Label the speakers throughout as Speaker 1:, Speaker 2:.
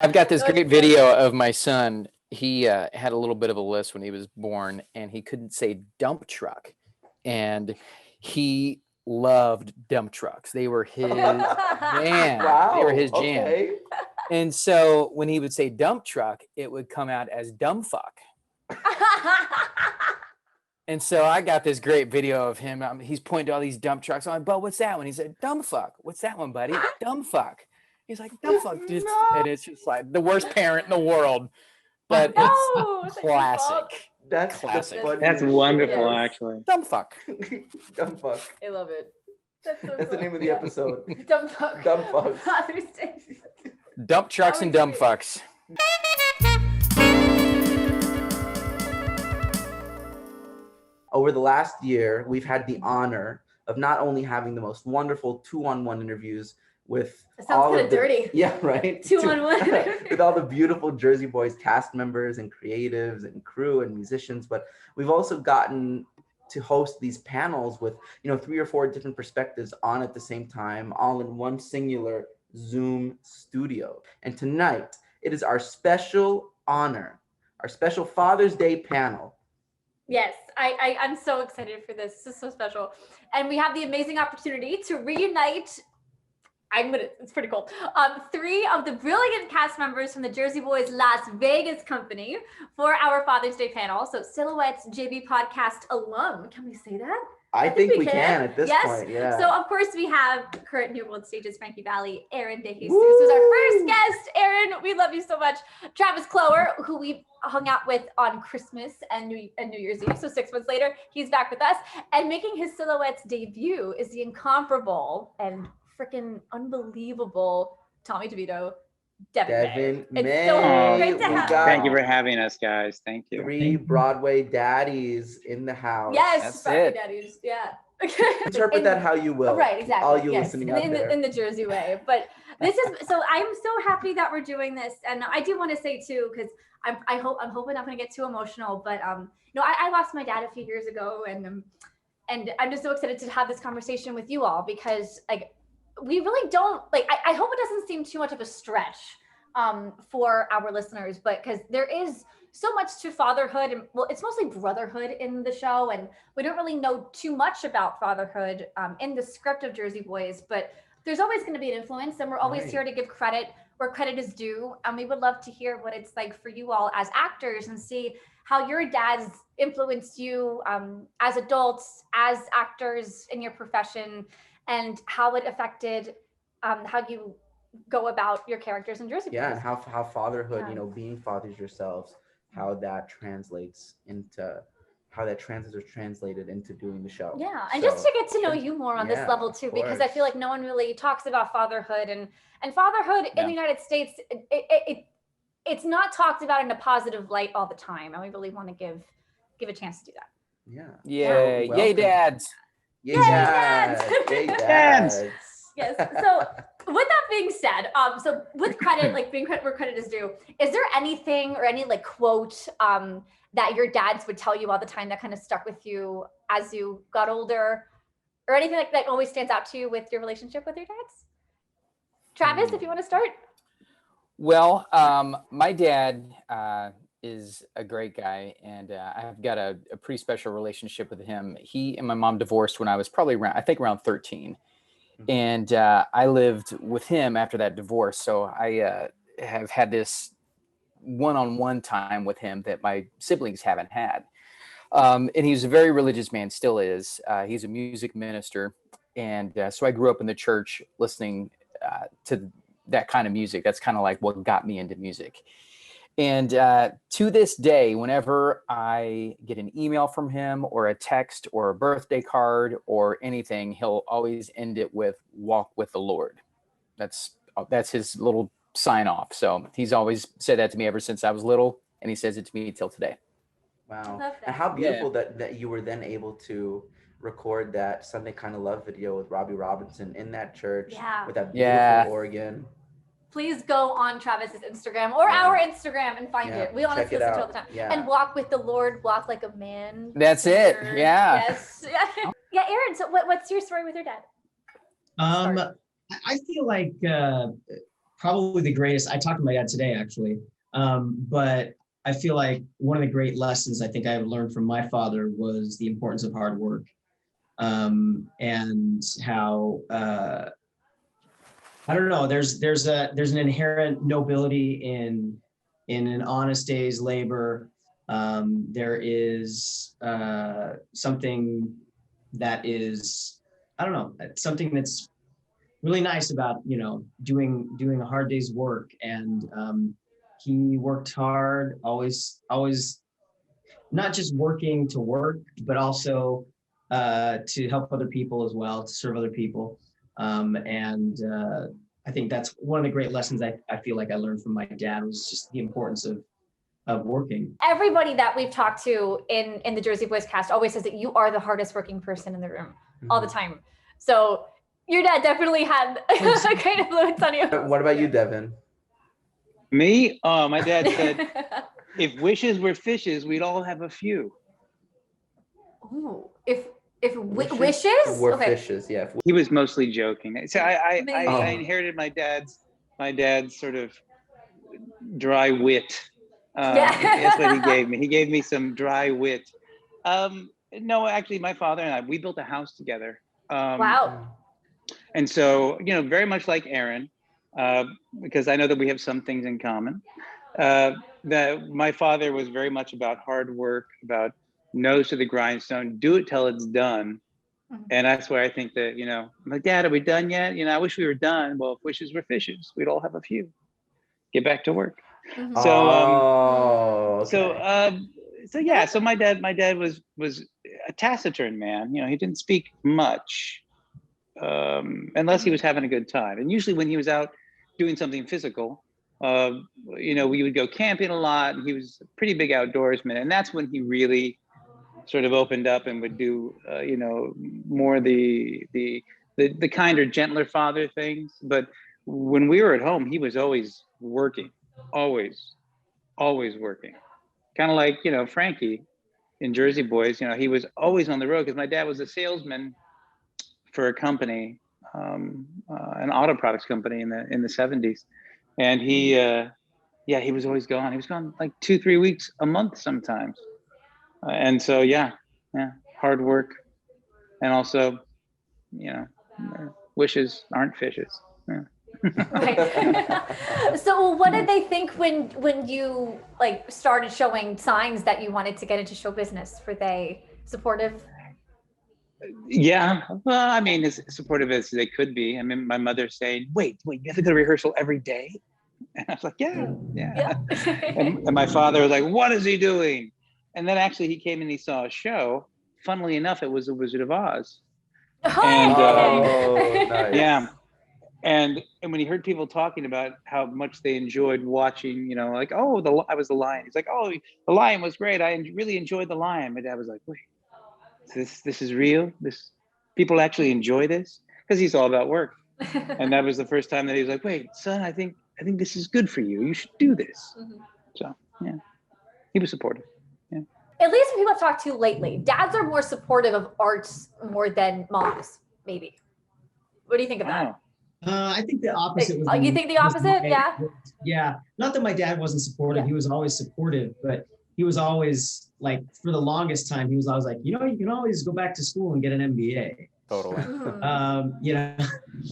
Speaker 1: I've got this great video of my son. He had a little bit of a lisp when he was born, and he couldn't say dump truck. And he loved dump trucks. They were his jam.
Speaker 2: Wow.
Speaker 1: They were his jam.
Speaker 2: Okay.
Speaker 1: And so when he would say dump truck, it would come out as dumb fuck. And so I got this great video of him. He's pointing to all these dump trucks. I'm like, "But what's that one?" He said, "Dumb fuck." "What's that one, buddy?" "Dumb fuck." He's like, "Dumb fuck." And it's just like the worst parent in the world. But it's classic.
Speaker 2: That's
Speaker 1: classic.
Speaker 3: That's wonderful, actually.
Speaker 1: Dumb fuck.
Speaker 2: Dumb fuck.
Speaker 4: I love it.
Speaker 2: That's the name of the episode.
Speaker 4: Dumb fuck.
Speaker 2: Dumb fuck.
Speaker 1: Dump trucks and dumb fucks.
Speaker 2: Over the last year, we've had the honor of not only having the most wonderful 2-on-1 interviews with all of the
Speaker 4: dirty.
Speaker 2: Yeah, right.
Speaker 4: 2-on-1
Speaker 2: with all the beautiful Jersey Boys cast members and creatives and crew and musicians, but we've also gotten to host these panels with 3 or 4 different perspectives on at the same time, all in one singular Zoom studio. And tonight, it is our special honor, our special Father's Day panel.
Speaker 4: Yes, I'm so excited for this. This is so special. And we have the amazing opportunity to reunite, it's pretty cool, 3 of the brilliant cast members from the Jersey Boys Las Vegas company for our Father's Day panel. So Silhouette's JB podcast alum. Can we say that?
Speaker 2: I think we can at this point, yeah.
Speaker 4: So of course we have current New World Stages Frankie Valli, Aaron DeJesus, who's our first guest. Aaron, we love you so much. Travis Cloer, who we hung out with on Christmas and New Year's Eve. So 6 months later, he's back with us. And making his Silhouette's debut is the incomparable and freaking unbelievable Tommy DeVito, Deven May.
Speaker 2: May.
Speaker 4: It's so great to have.
Speaker 3: Thank you for having us, guys. Thank you.
Speaker 2: 3 Broadway daddies in the house.
Speaker 4: Yes, Broadway daddies. Yeah.
Speaker 2: Interpret that how you will.
Speaker 4: Right, exactly.
Speaker 2: All you listening out there.
Speaker 4: In the Jersey way. But this is, so I'm so happy that we're doing this. And I do want to say too, because I'm hoping I'm going to get too emotional, but I lost my dad a few years ago, and I'm just so excited to have this conversation with you all, because we really don't I hope it doesn't seem too much of a stretch for our listeners, but because there is so much to fatherhood, and it's mostly brotherhood in the show, and we don't really know too much about fatherhood in the script of Jersey Boys, but there's always going to be an influence, and we're always here to give credit where credit is due. And we would love to hear what it's like for you all as actors, and see how your dads influenced you as adults, as actors in your profession, and how it affected how you go about your characters in Jersey Boys.
Speaker 2: Yeah, and how fatherhood, being fathers yourselves, how that translates or translated into doing the show.
Speaker 4: Yeah, and just to get to know you more on this level too, because I feel like no one really talks about fatherhood, and fatherhood in the United States, it's not talked about in a positive light all the time, and we really want to give a chance to do that.
Speaker 1: Yeah. Yay, dads.
Speaker 2: Yay, dads. Yay, dads.
Speaker 4: Yes. So with that being said, so with credit, being credit where credit is due, is there anything or any quote that your dads would tell you all the time that kind of stuck with you as you got older, or anything that always stands out to you with your relationship with your dads? Travis, if you want to start.
Speaker 1: Well, my dad is a great guy, and I've got a pretty special relationship with him. He and my mom divorced when I was probably around 13. And I lived with him after that divorce. So I have had this one-on-one time with him that my siblings haven't had. And he's a very religious man, still is. He's a music minister. And so I grew up in the church listening to that kind of music. That's kind of like what got me into music. And to this day, whenever I get an email from him or a text or a birthday card or anything, he'll always end it with "Walk with the Lord." That's his little sign off. So he's always said that to me ever since I was little, and he says it to me till today.
Speaker 2: Wow. And how beautiful that you were then able to record that Sunday Kind of Love video with Robbie Robinson in that church with that beautiful organ.
Speaker 4: Please go on Travis's Instagram or our Instagram and find it. We honestly listen to it all the time. And walk with the Lord, walk like a man.
Speaker 1: That's it. Yeah.
Speaker 4: Yes. Yeah, Aaron, so what's your story with your dad?
Speaker 5: I feel like probably the greatest. I talked to my dad today, actually, but I feel like one of the great lessons I think I learned from my father was the importance of hard work, and how I don't know. There's an inherent nobility in an honest day's labor. There is something that is, I don't know, something that's really nice about, doing a hard day's work. And he worked hard, always not just working to work, but also to help other people as well, to serve other people. And I think that's one of the great lessons I feel like I learned from my dad, was just the importance of working.
Speaker 4: Everybody that we've talked to in the Jersey Boys cast always says that you are the hardest working person in the room all the time. So your dad definitely had a great influence on you.
Speaker 2: What about you, Deven?
Speaker 3: Me? Oh, my dad said, if wishes were fishes, we'd all have a few.
Speaker 4: Ooh, if wishes
Speaker 2: were
Speaker 4: okay.
Speaker 2: fishes, yeah.
Speaker 3: He was mostly joking. So I
Speaker 2: Oh.
Speaker 3: inherited my dad's sort of dry wit.
Speaker 4: Yeah.
Speaker 3: That's what he gave me. He gave me some dry wit. No, actually, my father and I, we built a house together.
Speaker 4: Wow.
Speaker 3: And so, very much like Aaron, because I know that we have some things in common, that my father was very much about hard work, about nose to the grindstone, do it till it's done. And that's why I think that, I'm like, Dad, are we done yet? I wish we were done. Well, if wishes were fishes, we'd all have a few. Get back to work. So, so yeah. So my dad was a taciturn man. He didn't speak much, unless he was having a good time. And usually when he was out doing something physical, we would go camping a lot. And he was a pretty big outdoorsman, and that's when he really sort of opened up and would do, more the kinder, gentler father things. But when we were at home, he was always working, always working. Kind of like, Frankie in Jersey Boys, he was always on the road because my dad was a salesman for a company, an auto products company in the 70s. And he was always gone. He was gone like 2-3 weeks a month sometimes. And so, yeah, hard work. And also, wishes aren't fishes. Yeah.
Speaker 4: Right. So what did they think when you started showing signs that you wanted to get into show business? Were they supportive?
Speaker 3: Yeah, well, I mean, as supportive as they could be. I mean, my mother saying, wait, you have to go to rehearsal every day? And I was like, yeah. And my father was like, what is he doing? And then actually he came and he saw a show. Funnily enough, it was The Wizard of Oz. And
Speaker 2: nice.
Speaker 3: yeah. And when he heard people talking about how much they enjoyed watching, like, oh, I was the lion. He's like, oh, the lion was great. I really enjoyed the lion. My dad was like, wait, this is real? People actually enjoy this? Because he's all about work. And that was the first time that he was like, wait, son, I think this is good for you. You should do this. So yeah, he was supportive. Yeah.
Speaker 4: At least when people I've talked to lately, dads are more supportive of arts more than moms, maybe. What do you think of that?
Speaker 5: I think the opposite.
Speaker 4: You think the opposite? Yeah.
Speaker 5: Yeah. Not that my dad wasn't supportive. He was always supportive, but he was always like, for the longest time, he was always like, you can always go back to school and get an MBA.
Speaker 1: Totally.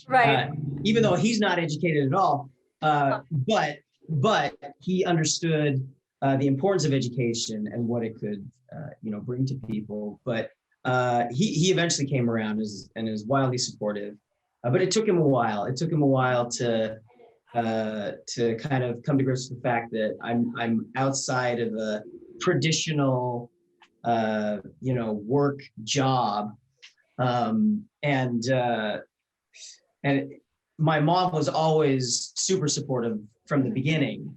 Speaker 4: Right.
Speaker 5: Even though he's not educated at all, but he understood the importance of education and what it could, bring to people. But he eventually came around and is wildly supportive. But it took him a while. It took him a while to kind of come to grips with the fact that I'm outside of a traditional, work job, and my mom was always super supportive from the beginning.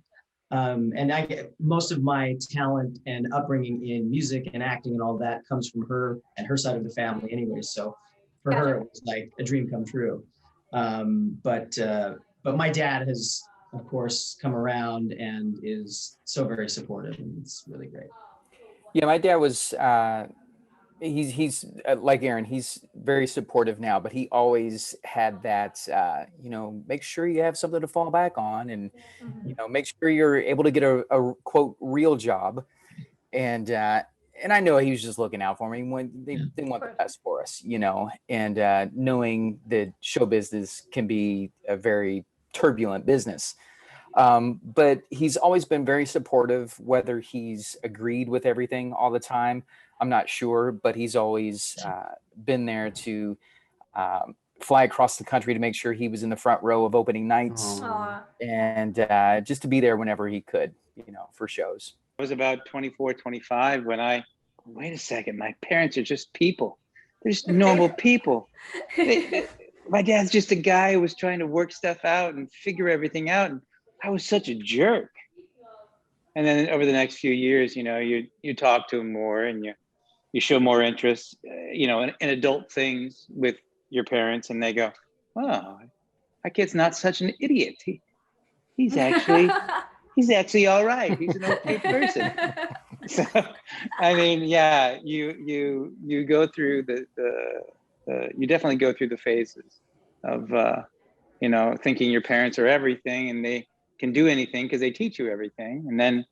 Speaker 5: And most of my talent and upbringing in music and acting and all that comes from her and her side of the family anyway. So for her, it was like a dream come true. But my dad has, of course, come around and is so very supportive, and it's really great.
Speaker 1: Yeah, my dad was he's like Aaron, he's very supportive now, but he always had that, make sure you have something to fall back on, and make sure you're able to get a quote real job. And I know he was just looking out for me when they want the best for us, and knowing that show business can be a very turbulent business. But he's always been very supportive, whether he's agreed with everything all the time. I'm not sure, but he's always been there to fly across the country to make sure he was in the front row of opening nights.
Speaker 4: Aw.
Speaker 1: And just to be there whenever he could, for shows.
Speaker 3: I was about 24, 25 when wait a second, my parents are just people. They're just normal people. My dad's just a guy who was trying to work stuff out and figure everything out. And I was such a jerk. And then over the next few years, you talk to him more, and you show more interest, in adult things with your parents, and they go, "Oh, my kid's not such an idiot. He's actually all right. He's an okay person." So, I mean, yeah, you go through you definitely go through the phases of thinking your parents are everything and they can do anything because they teach you everything, and then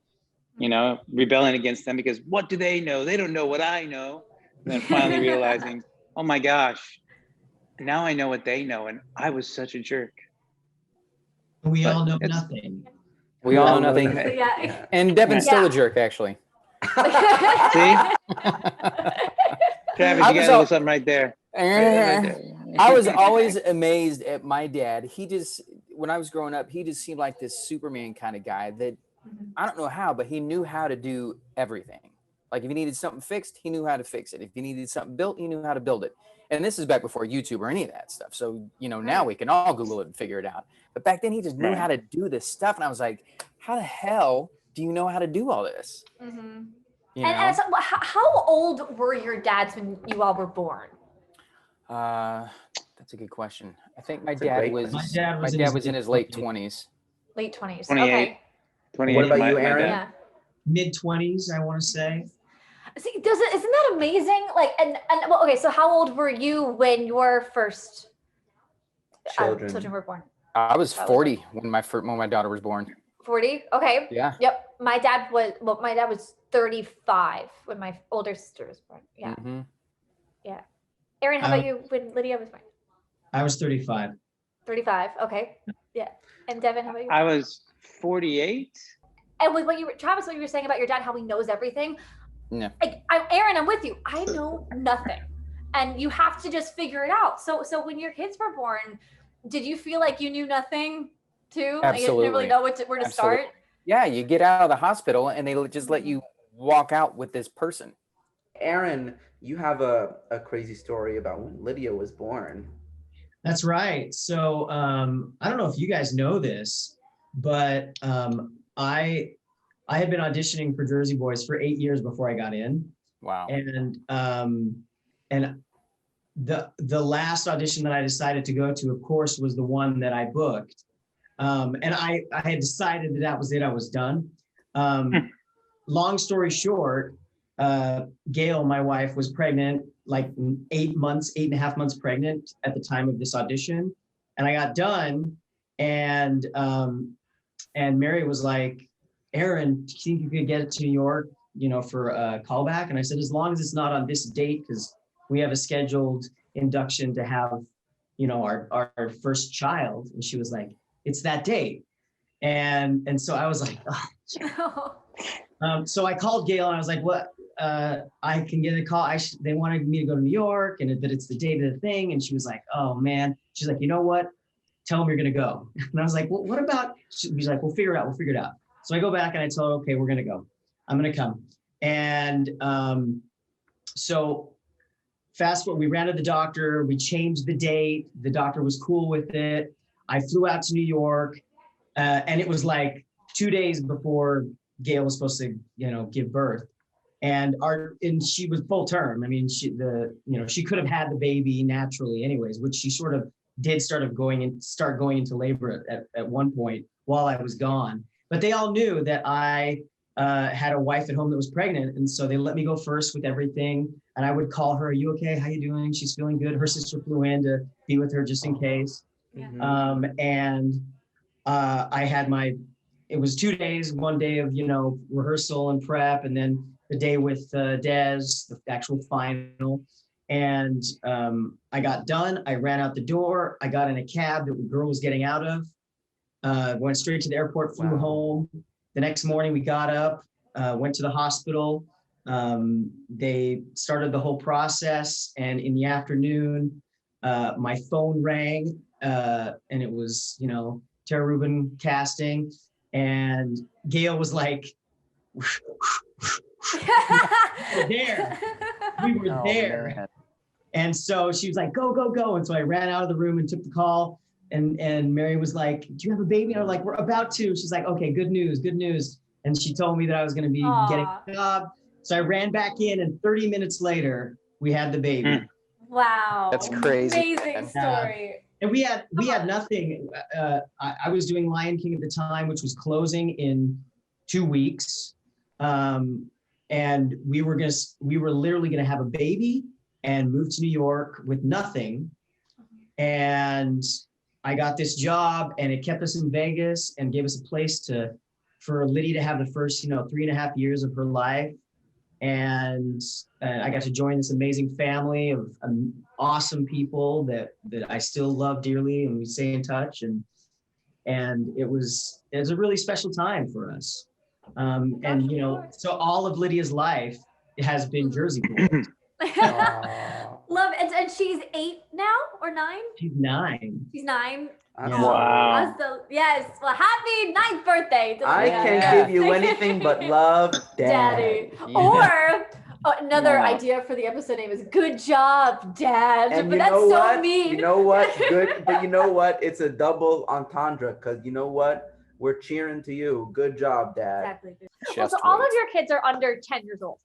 Speaker 3: rebelling against them because what do they know? They don't know what I know. And then finally realizing, oh my gosh, now I know what they know, and I was such a jerk.
Speaker 5: We all know nothing.
Speaker 1: We all know nothing.
Speaker 4: Yeah.
Speaker 1: And Devin's still a jerk, actually.
Speaker 3: See? Travis, you got a little something right there.
Speaker 1: I was always amazed at my dad. When I was growing up, he just seemed like this Superman kind of guy that, I don't know how, but he knew how to do everything. Like if he needed something fixed, he knew how to fix it. If he needed something built, he knew how to build it. And this is back before YouTube or any of that stuff. So, now we can all Google it and figure it out. But back then he just knew how to do this stuff. And I was like, how the hell do you know how to do all this?
Speaker 4: Mm-hmm. And so how old were your dads when you all were born?
Speaker 1: That's a good question. I think my dad was in his late 20s.
Speaker 4: Late 20s.
Speaker 3: 28.
Speaker 4: Okay.
Speaker 3: 28.
Speaker 2: What about you, Aaron?
Speaker 4: Yeah.
Speaker 5: Mid-20s, I want to say.
Speaker 4: See, isn't that amazing? Like, and well, okay, so how old were you when your first children were born?
Speaker 1: I was 40 when my daughter was born.
Speaker 4: 40? Okay.
Speaker 1: Yeah.
Speaker 4: Yep. My dad was 35 when my older sister was born. Yeah.
Speaker 1: Mm-hmm.
Speaker 4: Yeah. Aaron, how about you when Lydia was born?
Speaker 5: I was 35.
Speaker 4: 35. Okay. Yeah. And Deven, how about you?
Speaker 3: I was 48.
Speaker 4: And with Travis, what you were saying about your dad, how he knows everything.
Speaker 1: Yeah.
Speaker 4: Aaron, I'm with you. I know nothing, and you have to just figure it out. So when your kids were born, did you feel like you knew nothing too?
Speaker 1: Absolutely.
Speaker 4: Like you didn't really know where to start?
Speaker 1: Yeah, you get out of the hospital and they just let you walk out with this person.
Speaker 2: Aaron, you have a crazy story about when Lydia was born.
Speaker 5: That's right. So I don't know if you guys know this, but I had been auditioning for Jersey Boys for 8 years before I got in.
Speaker 1: Wow.
Speaker 5: And the last audition that I decided to go to, of course, was the one that I booked. And I had decided that was it. I was done. Long story short, Gail, my wife, was pregnant, like 8.5 months pregnant at the time of this audition. And I got done, and Mary was like, "Aaron, do you think you could get it to New York, for a callback?" And I said, "As long as it's not on this date, because we have a scheduled induction to have, our first child." And she was like, "It's that date." And so I was like, oh. So I called Gail and I was like, "What? I can get a call. They wanted me to go to New York, and that it's the date of the thing." And she was like, "Oh man." She's like, "You know what? Tell them you're gonna go." And I was like, "Well, what about?" She's like, We'll figure it out. So I go back and I tell her, "Okay, we're gonna go. I'm gonna come." And so fast forward, we ran to the doctor. We changed the date. The doctor was cool with it. I flew out to New York, and it was like 2 days before Gail was supposed to, give birth. And she was full term. I mean, she could have had the baby naturally, anyways, which she sort of did start going into labor at one point while I was gone. But they all knew that I had a wife at home that was pregnant. And so they let me go first with everything. And I would call her, "Are you okay? How you doing? She's feeling good." Her sister flew in to be with her just in case. And I had it was 2 days, one day of, rehearsal and prep, and then the day with Des, the actual final. And I got done. I ran out the door. I got in a cab that the girl was getting out of. Went straight to the airport, flew home. The next morning we got up, went to the hospital. They started the whole process. And in the afternoon, my phone rang and it was, Tara Rubin casting. And Gail was like, there. We were there. Man. And so she was like, go, go, go. And so I ran out of the room and took the call. And Mary was like, "Do you have a baby?" And I was like, "We're about to." She's like, "Okay, good news, good news." And she told me that I was going to be getting a job. So I ran back in, and 30 minutes later, we had the baby.
Speaker 4: Wow.
Speaker 1: That's crazy.
Speaker 4: Amazing story.
Speaker 5: And we had nothing. I was doing Lion King at the time, which was closing in 2 weeks. And we were literally going to have a baby and move to New York with nothing. And I got this job, and it kept us in Vegas and gave us a place for Lydia to have the first, 3.5 years of her life. And I got to join this amazing family of awesome people that I still love dearly, and we stay in touch. And it was a really special time for us. And so all of Lydia's life has been Jersey Boys.
Speaker 4: Love it. And she's 8 now or 9?
Speaker 5: She's 9.
Speaker 4: She's 9.
Speaker 5: Yeah.
Speaker 3: Wow.
Speaker 4: Yes. Well, happy 9th birthday.
Speaker 2: I can't give you anything but love, Daddy.
Speaker 4: Yeah. Or another idea for the episode name is "Good Job, Dad."
Speaker 2: And
Speaker 4: but that's so mean.
Speaker 2: You know what? Good, but you know what? It's a double entendre, because you know what? We're cheering to you. Good job, Dad.
Speaker 4: Exactly.
Speaker 6: Well, so all of your kids are under 10 years old.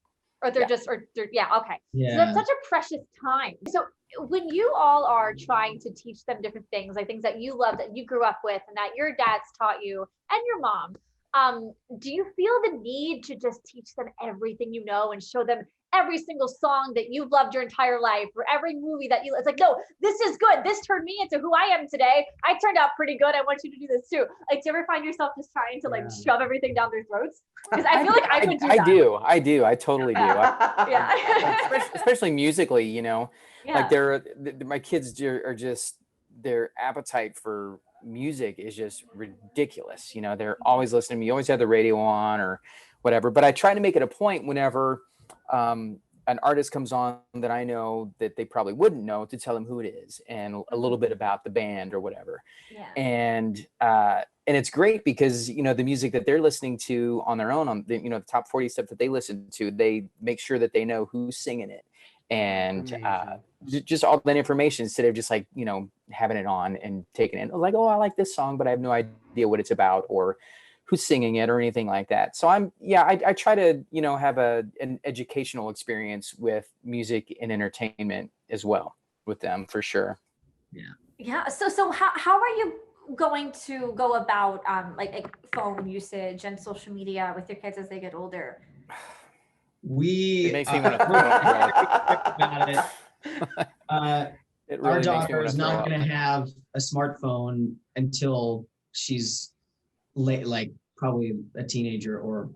Speaker 6: Or they're okay. So that's such a precious time. So when you all are trying to teach them different things, like things that you love, that you grew up with, and that your dad's taught you, and your mom, do you feel the need to just teach them everything you know and show them every single song that you've loved your entire life, or every movie that it's like, no, this is good. This turned me into who I am today. I turned out pretty good. I want you to do this too. Like, do you ever find yourself just trying to shove everything down their throats? Because I feel like I could do that.
Speaker 1: I do. I totally do.
Speaker 4: Yeah.
Speaker 1: Especially musically, like my kids are just, their appetite for music is just ridiculous. They're always listening to me, always have the radio on or whatever. But I try to make it a point whenever an artist comes on that I know that they probably wouldn't know, to tell them who it is and a little bit about the band or whatever.
Speaker 4: Yeah.
Speaker 1: And it's great because, the music that they're listening to on their own, on the top 40 stuff that they listen to, they make sure that they know who's singing it. And just all that information, instead of just having it on and taking it like, oh, I like this song, but I have no idea what it's about or who's singing it or anything like that. So I try to, have an educational experience with music and entertainment as well with them, for sure.
Speaker 4: Yeah. So how are you going to go about like phone usage and social media with your kids as they get older?
Speaker 1: It makes me want to throw up.
Speaker 5: About it. Really, our daughter is not going to have a smartphone until she's late, like probably a teenager or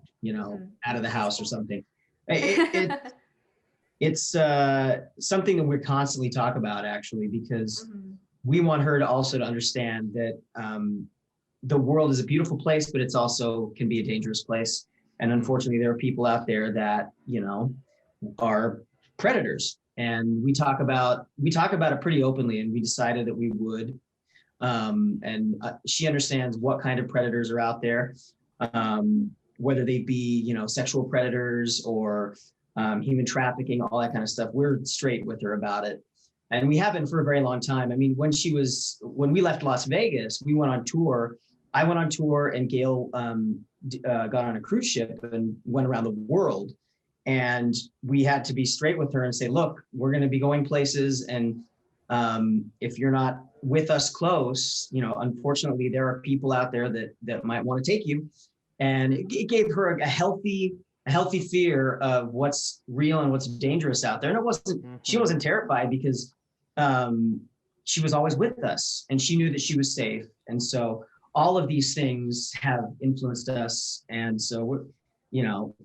Speaker 5: out of the house or something. It's something that we're constantly talk about, actually, because we want her to also to understand that the world is a beautiful place, but it's also can be a dangerous place. And unfortunately, there are people out there that, are predators. And we talk about it pretty openly, and we decided that we would. And she understands what kind of predators are out there, whether they be, sexual predators or human trafficking, all that kind of stuff. We're straight with her about it. And we have been for a very long time. I mean, when we left Las Vegas, we went on tour. I went on tour, and Gail got on a cruise ship and went around the world. And we had to be straight with her and say, look, we're going to be going places. And if you're not with us close, unfortunately, there are people out there that might want to take you. And it gave her a healthy fear of what's real and what's dangerous out there. And it wasn't, she wasn't terrified because she was always with us and she knew that she was safe. And so all of these things have influenced us. And so we're, you know,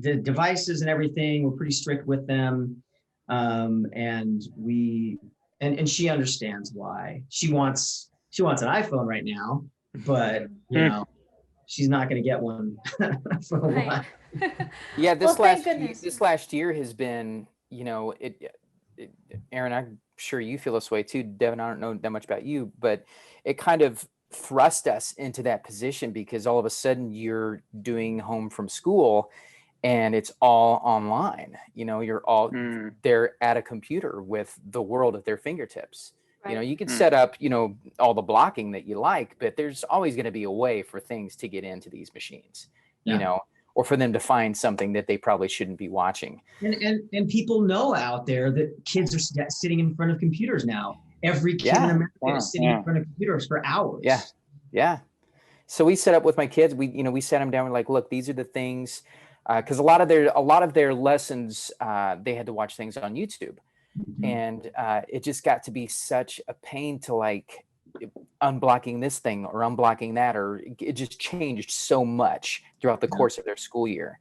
Speaker 5: the devices and everything, we're pretty strict with them. And she understands why. She wants an iPhone right now, but you know, she's not going to get one for a while.
Speaker 1: Yeah,
Speaker 4: Well, thank goodness.
Speaker 1: this last year has been, you know, Aaron, I'm sure you feel this way too. Deven, I don't know that much about you, but it kind of thrust us into that position because all of a sudden you're doing home from school and it's all online. You know, you're all they're at a computer with the world at their fingertips. You know, you can set up, you know, all the blocking that you like, but there's always going to be a way for things to get into these machines, you know, or for them to find something that they probably shouldn't be watching.
Speaker 5: And people know out there that kids are sitting in front of computers now. Every kid in America is sitting in front of computers for hours.
Speaker 1: Yeah. So we set up with my kids. We sat them down. We're like, look, these are the things, because a lot of their lessons, they had to watch things on YouTube. And it just got to be such a pain to like unblocking this thing or unblocking that, or it just changed so much throughout the course of their school year.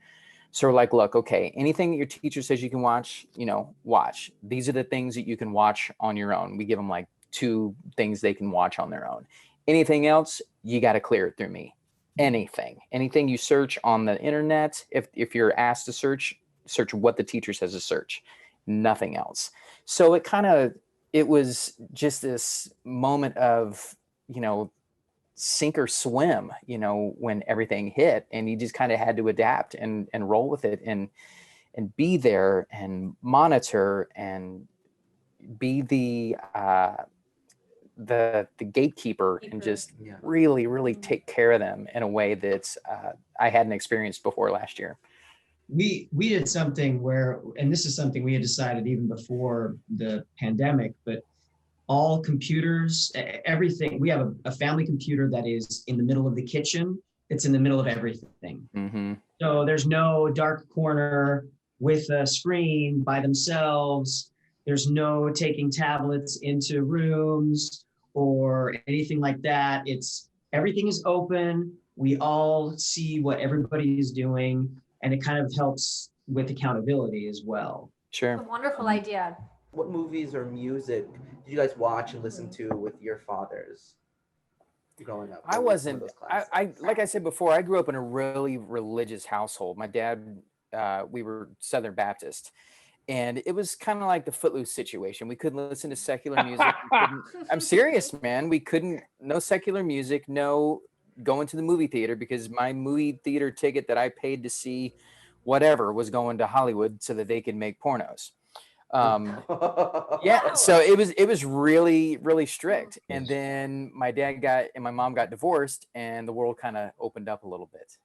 Speaker 1: So we're like, look, okay, anything that your teacher says you can watch, you know, watch. These are the things that you can watch on your own. We give them like 2 things they can watch on their own. Anything else, you got to clear it through me. Anything you search on the internet, if you're asked to search what the teacher says to search, nothing else. So it was just this moment of, you know, sink or swim, you know, when everything hit, and you just kind of had to adapt and roll with it and be there and monitor and be the gatekeeper and just really take care of them in a way that I hadn't experienced before last year.
Speaker 5: We did something where, and this is something we had decided even before the pandemic, but all computers, everything, we have a family computer that is in the middle of the kitchen. It's in the middle of everything. So there's no dark corner with a screen by themselves. There's no taking tablets into rooms or anything like that. Everything is open. We all see what everybody is doing, and it kind of helps with accountability as well.
Speaker 1: Sure.
Speaker 4: It's a wonderful idea.
Speaker 2: What movies or music did you guys watch and listen to with your fathers growing up?
Speaker 1: I like I said before, I grew up in a really religious household. My dad, we were Southern Baptist, and it was kind of like the Footloose situation. We couldn't listen to secular music. I'm serious, man. We couldn't, no secular music, no going to the movie theater, because my movie theater ticket that I paid to see whatever was going to Hollywood so that they could make pornos. So it was really strict. And then my dad and my mom got divorced, and the world kind of opened up a little bit.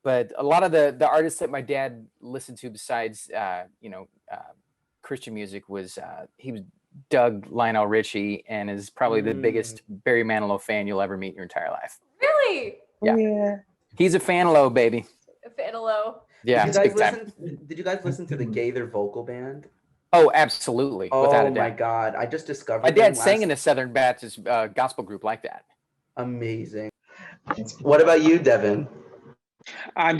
Speaker 1: But a lot of the artists that my dad listened to besides Christian music was he was dug Lionel Richie, and is probably the biggest Barry Manilow fan you'll ever meet in your entire life.
Speaker 4: Really?
Speaker 1: Yeah. He's a Fanilow, baby.
Speaker 4: Fanilow.
Speaker 1: Yeah.
Speaker 2: Did you guys listen to the Gaither vocal band?
Speaker 1: Oh, absolutely. Without a doubt.
Speaker 2: Oh my God. I just discovered
Speaker 1: my dad sang in a Southern Baptist gospel group like that.
Speaker 2: Amazing. What about you, Deven?
Speaker 3: I'm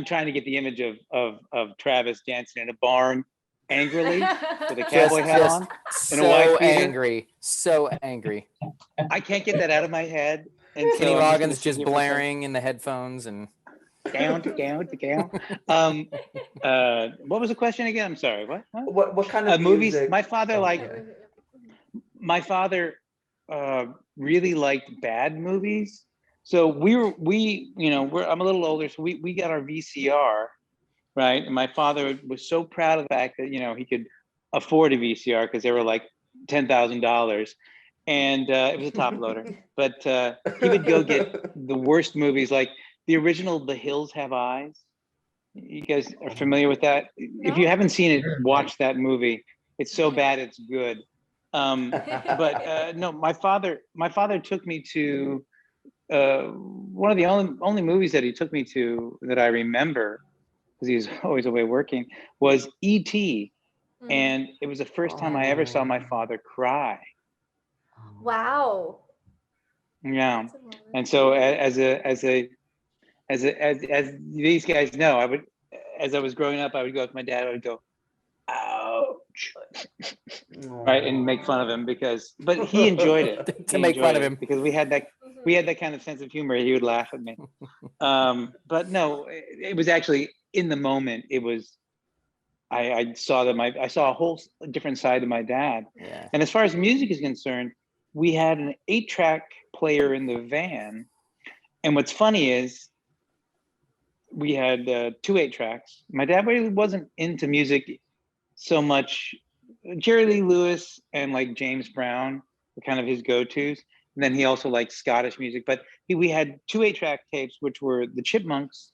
Speaker 3: trying to get the image of Travis dancing in a barn angrily with a cowboy hat on and a white beater.
Speaker 1: So angry.
Speaker 3: I can't get that out of my head. And
Speaker 1: Kenny Loggins just blaring in the headphones and
Speaker 3: down. What was the question again? I'm sorry.
Speaker 2: What kind of
Speaker 3: movies?
Speaker 2: music?
Speaker 3: My father really liked bad movies. So I'm a little older, so we got our VCR, right? And my father was so proud of the fact that, he could afford a VCR because they were like $10,000. And it was a top loader, but he would go get the worst movies, like the original The Hills Have Eyes. You guys are familiar with that? No? If you haven't seen it, watch that movie. It's so bad, it's good. No, my father took me to one of the only movies that he took me to that I remember, because he was always away working, was E.T. And it was the first time I ever saw my father cry.
Speaker 4: Wow.
Speaker 3: Yeah. And so as these guys know, as I was growing up, I would go with my dad, I would go, ouch. Right, and make fun of him but he enjoyed it.
Speaker 1: To make fun of him.
Speaker 3: Because we had that kind of sense of humor. He would laugh at me. But no, it was actually in the moment. It was, I saw a whole different side of my dad.
Speaker 1: Yeah.
Speaker 3: And as far as music is concerned, we had an 8-track player in the van. And what's funny is we had 2 8-tracks. My dad really wasn't into music so much. Jerry Lee Lewis and like James Brown were kind of his go-tos. And then he also liked Scottish music. But we had 2 8-track tapes, which were the Chipmunks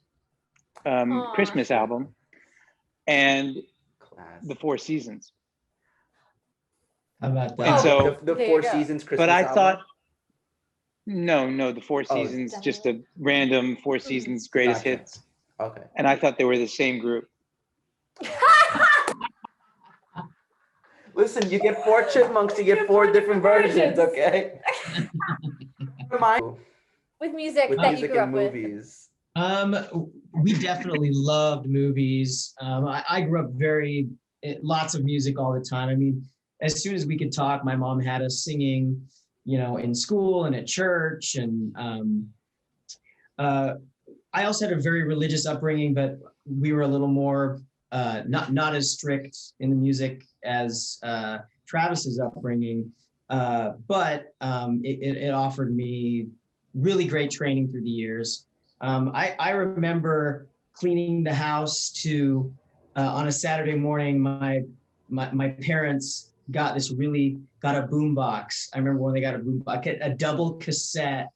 Speaker 3: Christmas album and the Four Seasons.
Speaker 5: How about that?
Speaker 3: And so
Speaker 2: the Four Seasons Christmas
Speaker 3: but I
Speaker 2: album?
Speaker 3: thought, no, the Four Seasons, just a random Four Seasons greatest hits.
Speaker 2: Okay.
Speaker 3: And I thought they were the same group.
Speaker 2: Listen, you get 4 chipmunks, you get 4 different versions, okay?
Speaker 4: With music
Speaker 2: With
Speaker 4: that
Speaker 2: music
Speaker 4: you grew
Speaker 2: and
Speaker 4: up with.
Speaker 2: movies.
Speaker 5: We definitely loved movies. I grew up lots of music all the time. I mean, as soon as we could talk, my mom had us singing, in school and at church. And I also had a very religious upbringing, but we were a little more not as strict in the music as Travis's upbringing. But it offered me really great training through the years. I remember cleaning the house on a Saturday morning. My parents got a boom box. I remember when they got a boom box, a double cassette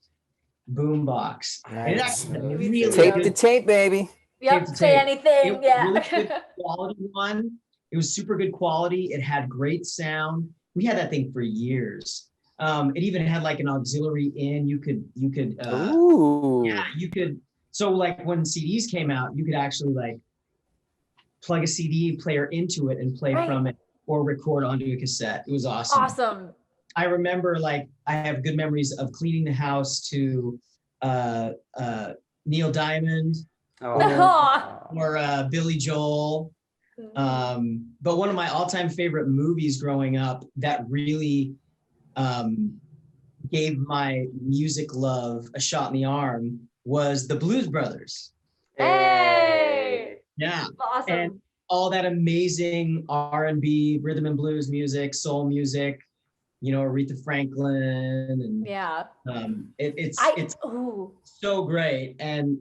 Speaker 5: boom box.
Speaker 1: Nice.
Speaker 5: Really
Speaker 1: Tape
Speaker 5: good,
Speaker 1: to tape, baby.
Speaker 4: Yep, say anything.
Speaker 5: it,
Speaker 4: Yeah.
Speaker 5: really good quality one. It was super good quality. It had great sound. We had that thing for years. It even had like an auxiliary in. You could
Speaker 1: Ooh.
Speaker 5: yeah, you could. So like when CDs came out, you could actually like plug a CD player into it and play from it or record onto a cassette. It was awesome.
Speaker 4: Awesome.
Speaker 5: I remember I have good memories of cleaning the house to Neil Diamond or Billy Joel. But one of my all-time favorite movies growing up that really gave my music love a shot in the arm was the Blues Brothers.
Speaker 4: Hey!
Speaker 5: Yeah.
Speaker 4: Awesome.
Speaker 5: And all that amazing R&B, rhythm and blues music, soul music, Aretha Franklin, and it's so great. And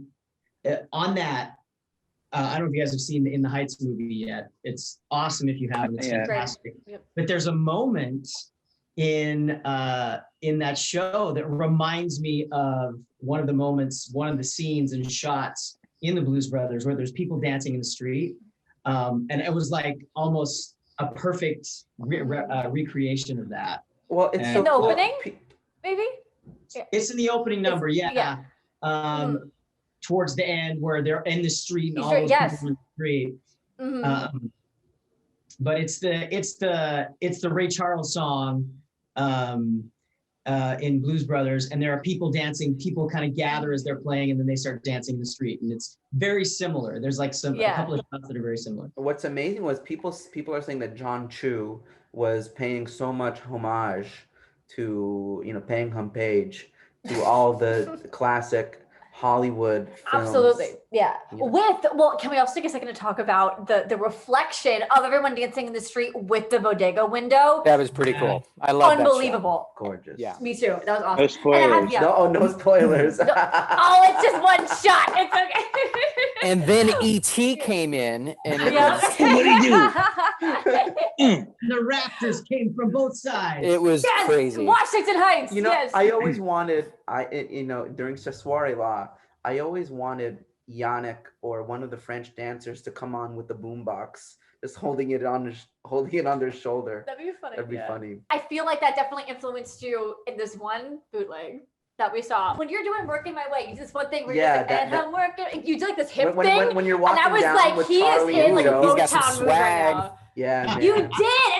Speaker 5: on that, I don't know if you guys have seen the In the Heights movie yet. It's awesome if you haven't. It's fantastic. Yep. But there's a moment in that show that reminds me of one of the scenes and shots in the Blues Brothers where there's people dancing in the street. And it was like almost a perfect recreation of that.
Speaker 2: Well, it's
Speaker 4: in the opening, maybe?
Speaker 5: It's in the opening number, yeah. Towards the end where they're in the street and all those people in the street. Mm-hmm. But it's the Ray Charles song in Blues Brothers, and there are people dancing. People kind of gather as they're playing, and then they start dancing in the street, and it's very similar. There's like a couple of shots that are very similar.
Speaker 2: What's amazing was people are saying that John Chu was paying so much homage to paying homage to all the classic Hollywood films.
Speaker 4: Absolutely. Yeah. Can we also take a second to talk about the reflection of everyone dancing in the street with the bodega window?
Speaker 1: That was pretty cool. I love that.
Speaker 4: Unbelievable.
Speaker 2: Gorgeous.
Speaker 1: Yeah.
Speaker 4: Me too. That was awesome.
Speaker 3: No spoilers.
Speaker 2: No spoilers.
Speaker 4: It's just one shot. It's okay.
Speaker 1: And then E.T. came in and it was,
Speaker 3: what do you do?
Speaker 5: The Raptors came from both sides.
Speaker 1: It was crazy.
Speaker 4: Washington Heights.
Speaker 2: I always wanted, during ce soirée là, I always wanted Yannick or one of the French dancers to come on with the boombox, just holding it on their shoulder.
Speaker 4: That'd be funny.
Speaker 2: That'd be funny.
Speaker 4: I feel like that definitely influenced you in this one bootleg. that we saw. When you're doing Working My Way, you do this one thing where you're
Speaker 2: Yeah,
Speaker 4: just like, and I'm working. You do like this hip
Speaker 2: when,
Speaker 4: thing.
Speaker 2: when you're
Speaker 4: And I
Speaker 2: walking
Speaker 4: was
Speaker 2: down
Speaker 4: like,
Speaker 2: with
Speaker 4: he
Speaker 2: Charlie
Speaker 4: is in
Speaker 2: and
Speaker 4: like
Speaker 2: Joe.
Speaker 1: He's got some
Speaker 4: Motown move right
Speaker 1: swag.
Speaker 4: now.
Speaker 2: Yeah, man.
Speaker 4: You did, and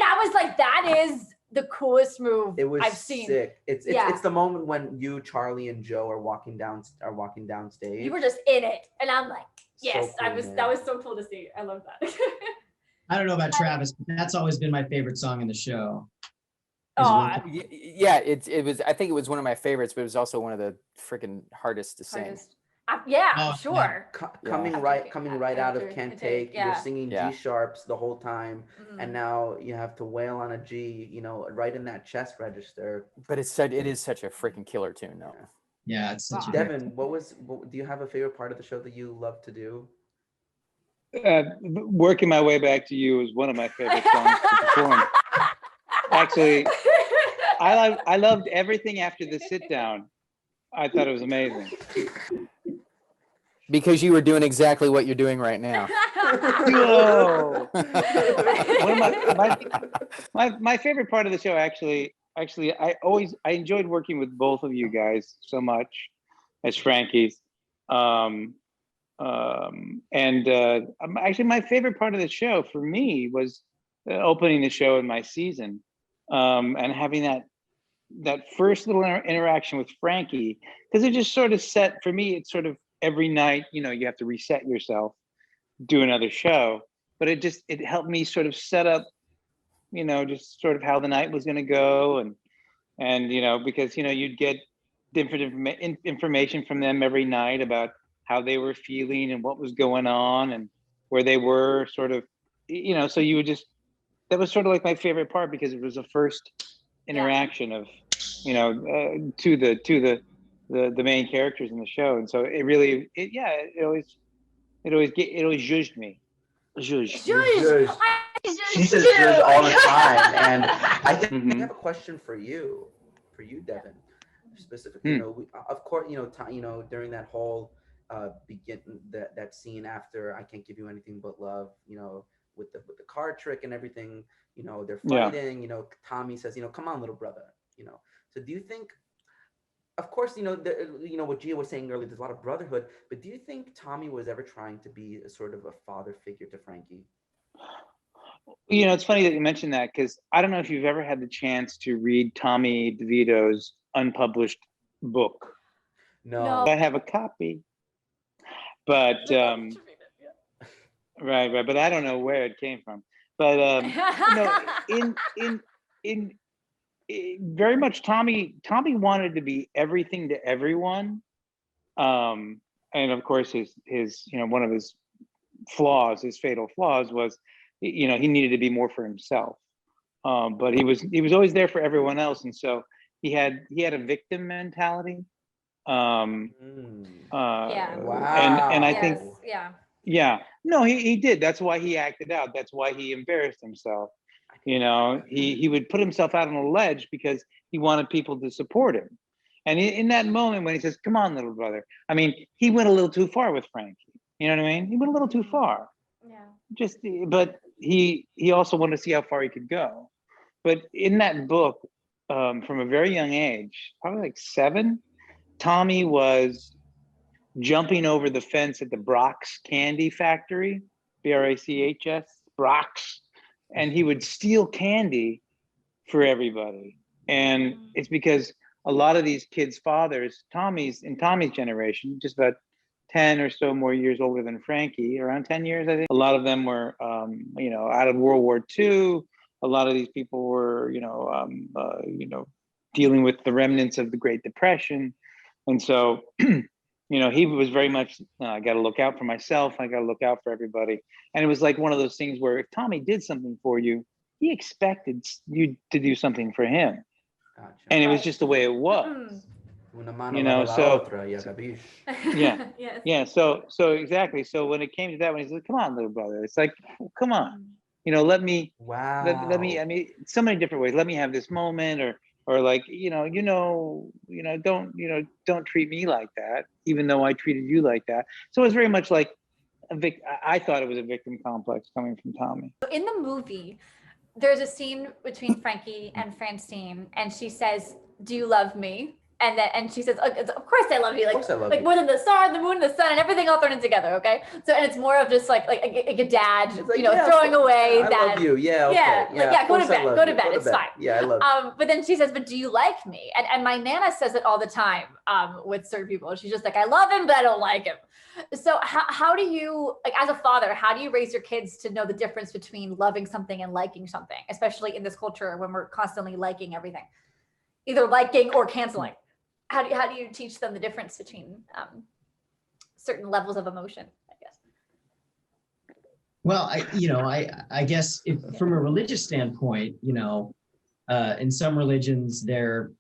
Speaker 4: I was like, that is the coolest move
Speaker 2: It was
Speaker 4: I've seen.
Speaker 2: sick. It's
Speaker 4: Yeah.
Speaker 2: the moment when you, Charlie, and Joe are walking down stage.
Speaker 4: You were just in it, and I'm like, yes,
Speaker 2: So cool, man.
Speaker 4: that was so cool to see. I love that.
Speaker 5: I don't know about Travis, but that's always been my favorite song in the show. Is
Speaker 4: Aw.
Speaker 5: Working-
Speaker 1: Yeah, it was. I think it was one of my favorites, but it was also one of the freaking hardest to sing.
Speaker 4: Yeah,
Speaker 5: Oh,
Speaker 4: I'm sure.
Speaker 2: Coming right out of Can't Take,
Speaker 4: yeah.
Speaker 2: you're singing
Speaker 1: Yeah.
Speaker 2: G sharps the whole time,
Speaker 4: Mhm.
Speaker 2: and now you have to wail on a G, right in that chest register.
Speaker 1: But it is such a freaking killer tune, though.
Speaker 5: Yeah, it's such a great.
Speaker 2: Devin, do you have a favorite part of the show that you love to do?
Speaker 3: Working My Way Back to You is one of my favorite songs to perform. Actually, I loved everything after the sit down. I thought it was amazing.
Speaker 1: Because you were doing exactly what you're doing right now.
Speaker 3: Whoa. One of my favorite part of the show, actually, I enjoyed working with both of you guys so much as Frankies. Actually, my favorite part of the show for me was opening the show in my season, and having that first little interaction with Frankie, because it just sort of set, for me, it's sort of every night, you have to reset yourself, do another show, but it helped me sort of set up, just sort of how the night was going to go, and because you'd get different information from them every night about how they were feeling and what was going on and where they were, sort of, so you would just, that was sort of like my favorite part, because it was the first interaction of, to the main characters in the show. And so it really, it always zhuzhed me. Zhuzh.
Speaker 2: Zhuzh. She says zhuzh all the time. And I think I have a question for you, Devin, specifically. Of course, during that whole that scene after I Can't Give You Anything But Love, with the card trick and everything, they're fighting, Tommy says, come on, little brother, so do you think, of course, what Gia was saying earlier, there's a lot of brotherhood, but do you think Tommy was ever trying to be a sort of a father figure to Frankie?
Speaker 3: It's funny that you mentioned that, because I don't know if you've ever had the chance to read Tommy DeVito's unpublished book.
Speaker 2: No.
Speaker 3: I have a copy, but right, but I don't know where it came from. But in very much, Tommy wanted to be everything to everyone, and of course his one of his flaws, his fatal flaws, was he needed to be more for himself, but he was always there for everyone else, and so he had a victim mentality.
Speaker 2: Wow.
Speaker 3: And I think no, he did. That's why he acted out. That's why he embarrassed himself. He would put himself out on a ledge because he wanted people to support him. And in that moment when he says, come on, little brother, I mean, he went a little too far with Frankie. You know what I mean? He went a little too far. Yeah. But he also wanted to see how far he could go. But in that book, from a very young age, probably like 7, Tommy was jumping over the fence at the Brock's Candy Factory, Brachs, Brock's, and he would steal candy for everybody. And it's because a lot of these kids' fathers, Tommy's generation, just about 10 or so more years older than Frankie, around 10 years, I think. A lot of them were, out of World War II. A lot of these people were, dealing with the remnants of the Great Depression. And so, he was very much, I got to look out for myself. I got to look out for everybody. And it was like one of those things where if Tommy did something for you, he expected you to do something for him. Gotcha. And it was just the way it was. So exactly. So when it came to that, when he's like, come on, little brother, it's like, come on, let me, let me, I mean, so many different ways. Let me have this moment, or like, don't treat me like that, even though I treated you like that. So it was very much like I thought it was a victim complex coming from Tommy.
Speaker 4: In the movie, there's a scene between Frankie and Francine, and she says, "Do you love me?" and she says, of course I love you, like,
Speaker 2: Of course I love
Speaker 4: like
Speaker 2: you.
Speaker 4: more than the star, the moon, the sun, and everything all thrown in together. Okay. So, and it's more of just like a dad,
Speaker 2: It's like,
Speaker 4: you know,
Speaker 2: yeah,
Speaker 4: throwing away
Speaker 2: I
Speaker 4: that.
Speaker 2: love you. Yeah. Okay.
Speaker 4: Yeah, like, yeah,
Speaker 2: of
Speaker 4: go to
Speaker 2: course I
Speaker 4: bed,
Speaker 2: love
Speaker 4: go to
Speaker 2: you.
Speaker 4: bed, it's fine.
Speaker 2: Yeah, I love you.
Speaker 4: But then she says, but do you like me? And my Nana says it all the time with certain people. She's just like, I love him, but I don't like him. So how do you, like, as a father, how do you raise your kids to know the difference between loving something and liking something, especially in this culture when we're constantly liking everything, either liking or canceling? How do you teach them the difference between certain levels of emotion, I guess?
Speaker 5: Well, I guess from a religious standpoint, in some religions,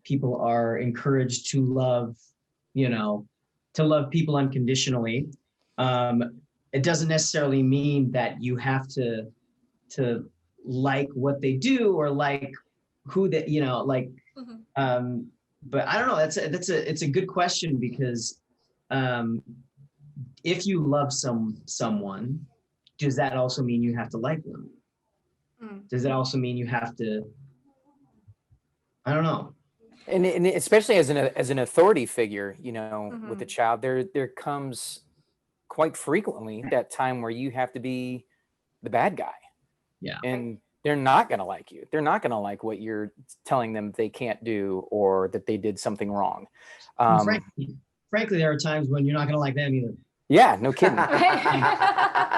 Speaker 5: people are encouraged to love, to love people unconditionally. It doesn't necessarily mean that you have to like what they do or like who they, like.
Speaker 4: Mm-hmm.
Speaker 5: But I don't know. It's a good question, because if you love someone, does that also mean you have to like them? Does it also mean you have to? I don't know.
Speaker 1: And especially as an authority figure, with a
Speaker 4: Mhm.
Speaker 1: child, there comes quite frequently that time where you have to be the bad guy.
Speaker 5: Yeah.
Speaker 1: And they're not going to like you. They're not going to like what you're telling them they can't do, or that they did something wrong.
Speaker 5: Frankly, there are times when you're not going to like them either.
Speaker 1: Yeah, no kidding.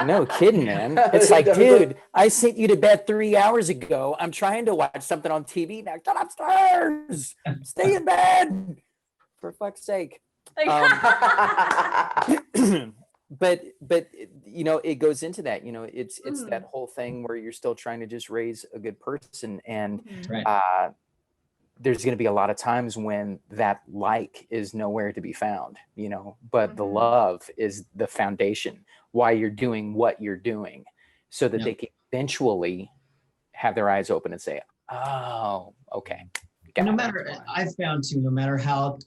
Speaker 1: No kidding, man. It's like, dude, I sent you to bed 3 hours ago. I'm trying to watch something on TV. Now get upstairs. Stay in bed. For fuck's sake. But it goes into that, it's that whole thing where you're still trying to just raise a good person. And
Speaker 5: Right.
Speaker 1: There's going to be a lot of times when that like is nowhere to be found, but the love is the foundation why you're doing what you're doing, so that they can eventually have their eyes open and say, oh, okay.
Speaker 5: No matter, I've found too, no matter how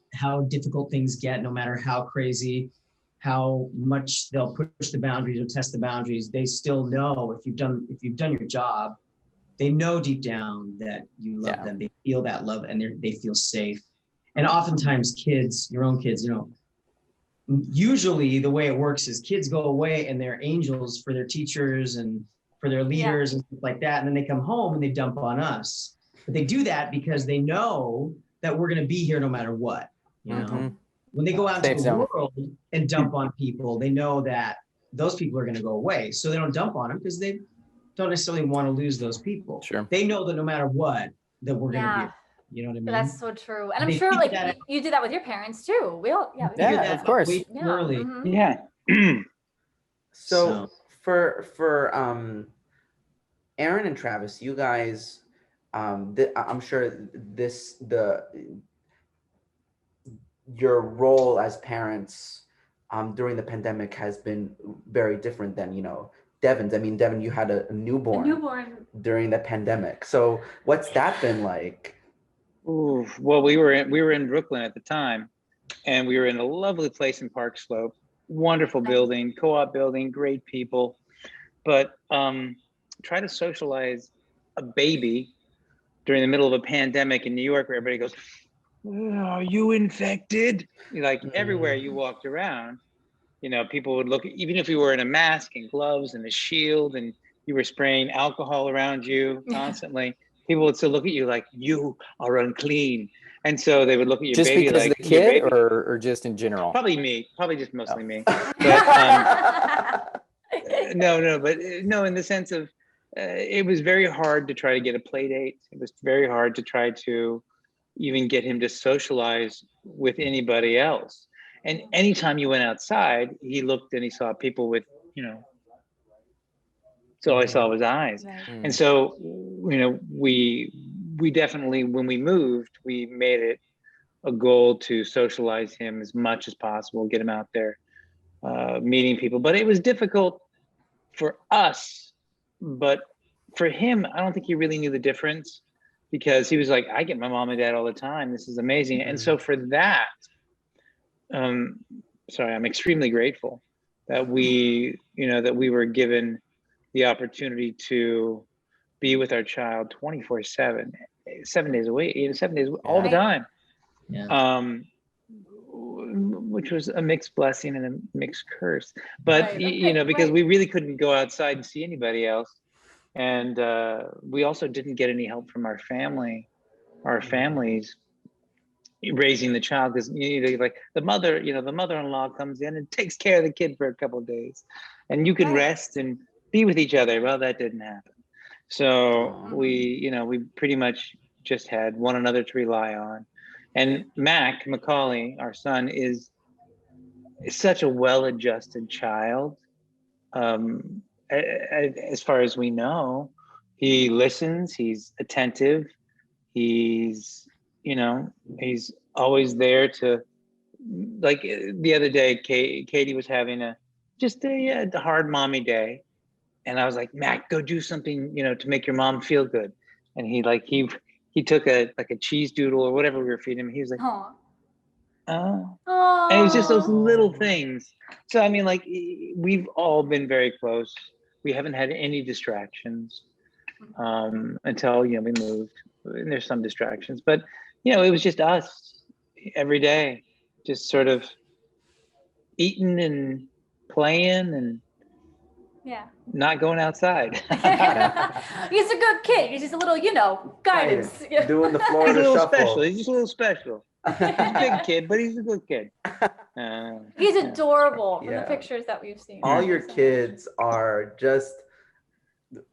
Speaker 5: difficult things get, no matter how crazy, how much they'll push the boundaries or test the boundaries, they still know if you've done your job, they know deep down that you love them. They feel that love, and they feel safe. And oftentimes kids, your own kids, usually the way it works is kids go away and they're angels for their teachers and for their leaders and stuff like that. And then they come home and they dump on us. But they do that because they know that we're going to be here no matter what. When they go out into the world and dump on people, they know that those people are going to go away. So they don't dump on them because they don't necessarily want to lose those people.
Speaker 1: Sure.
Speaker 5: They know that no matter what, that we're going to be. You know what I mean?
Speaker 4: That's so true. And I'm sure like you do that with your parents too. We all,
Speaker 1: of course.
Speaker 5: Early.
Speaker 4: Mm-hmm.
Speaker 3: Yeah.
Speaker 2: So for Aaron and Travis, you guys, I'm sure your role as parents during the pandemic has been very different than Deven's. I mean, Deven, you had a newborn during the pandemic. So what's that been like?
Speaker 3: Ooh, well, we were in Brooklyn at the time, and we were in a lovely place in Park Slope, wonderful building, co-op building, great people. But try to socialize a baby during the middle of a pandemic in New York, where everybody goes, "Are you infected?" Like everywhere you walked around, people would look, even if you were in a mask and gloves and a shield and you were spraying alcohol around you constantly, people would still look at you like you are unclean. And so they would look at your
Speaker 1: just
Speaker 3: baby
Speaker 1: because
Speaker 3: like
Speaker 1: of the kid, or just in general?
Speaker 3: Probably me, just mostly me. But no, in the sense of it was very hard to try to get a play date. It was very hard to try to even get him to socialize with anybody else. And anytime you went outside, he looked and he saw people with, so all I saw was eyes. And so, we definitely, when we moved, we made it a goal to socialize him as much as possible, get him out there, meeting people. But it was difficult for us, but for him, I don't think he really knew the difference, because he was like, I get my mom and dad all the time. This is amazing. And so for that, I'm extremely grateful that we were given the opportunity to be with our child 24/7, 7 days a week, 7 days all the time. which was a mixed blessing and a mixed curse. But
Speaker 4: Right,
Speaker 3: you
Speaker 4: okay,
Speaker 3: know, because
Speaker 4: right.
Speaker 3: we really couldn't go outside and see anybody else, and we also didn't get any help from our families raising the child, because you know, like the mother-in-law comes in and takes care of the kid for a couple of days, and you can
Speaker 4: Right.
Speaker 3: rest and be with each other. Well, that didn't happen. So we pretty much just had one another to rely on. And Macaulay, our son, is such a well-adjusted child. As far as we know, he listens, he's attentive, he's always there to, like the other day, Cady was having a hard mommy day. And I was like, Mac, go do something, to make your mom feel good. And he took a cheese doodle or whatever we were feeding him. He was like,
Speaker 4: Aw.
Speaker 3: oh.
Speaker 4: Oh.
Speaker 3: And it was just those little things. So, I mean, like, we've all been very close. We haven't had any distractions until, we moved. And there's some distractions. But, it was just us every day, just sort of eating and playing and not going outside.
Speaker 4: He's a good kid. He's just a little, guidance.
Speaker 2: Right. Doing the Florida
Speaker 3: He's a little
Speaker 2: shuffle.
Speaker 3: special. He's just a little special. He's a big kid, but he's a good kid.
Speaker 4: He's adorable from the
Speaker 2: Yeah.
Speaker 4: pictures that we've seen.
Speaker 2: All your
Speaker 4: So much.
Speaker 2: kids are just